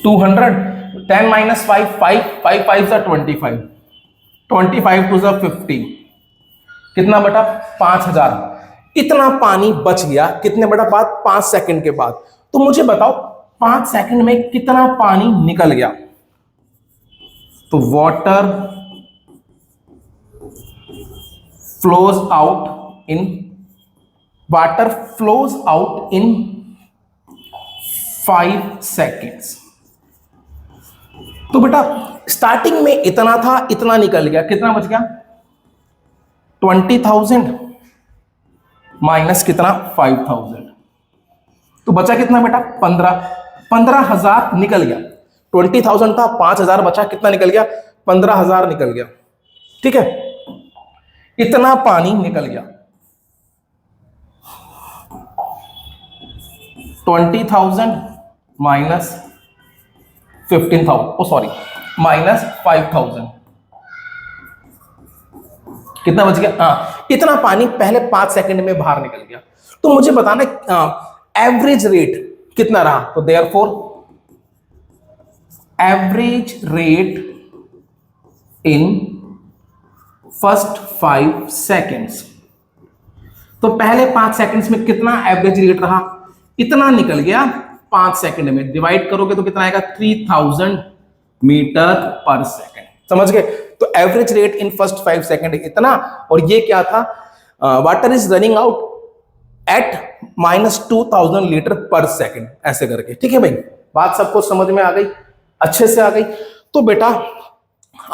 $200 10 माइनस 5 5 5 5 25 25 टू 50 कितना बटा 5000। इतना पानी बच गया कितने बटा बाद 5 सेकंड के बाद। तो मुझे बताओ 5 सेकंड में कितना पानी निकल गया। तो water flows out in 5 seconds. तो बेटा स्टार्टिंग में इतना था, इतना निकल गया, कितना बच गया 20,000 माइनस कितना 5,000, तो बचा कितना बेटा 15,000 निकल गया। 20,000 था, 5,000 बचा, कितना निकल गया 15,000 निकल गया। ठीक है, इतना पानी निकल गया। 20,000 माइनस 15,000 सॉरी माइनस 5,000 कितना बच गया, इतना पानी पहले 5 सेकंड में बाहर निकल गया। तो मुझे बताना एवरेज रेट कितना रहा। तो therefore average rate in first 5 seconds, तो पहले 5 सेकेंड्स में कितना एवरेज रेट रहा, इतना निकल गया। 5 सेकंड में डिवाइड करोगे तो कितना आएगा 3000 मीटर पर सेकंड। समझ गए। तो average rate in first 5 second इतना, और ये क्या था water is running out at -2000 litre पर सेकेंड, ऐसे करके। ठीक है भाई, बात सबको समझ में आ गई, अच्छे से आ गई। तो बेटा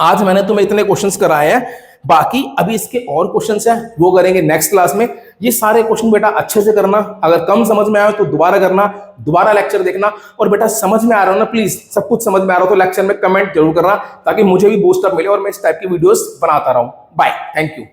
आज मैंने तुम्हें इतने क्वेश्चंस कराए हैं, बाकी अभी इसके और क्वेश्चंस हैं वो करेंगे नेक्स्ट क्लास में। ये सारे क्वेश्चन बेटा अच्छे से करना, अगर कम समझ में आए तो दोबारा करना, दोबारा लेक्चर देखना। और बेटा समझ में आ रहा हो ना, प्लीज सब कुछ समझ में आ रहा हो तो लेक्चर में कमेंट जरूर करना, ताकि मुझे भी बूस्ट अप मिले और मैं इस टाइप की वीडियोस बनाता रहूं। Bye, thank you.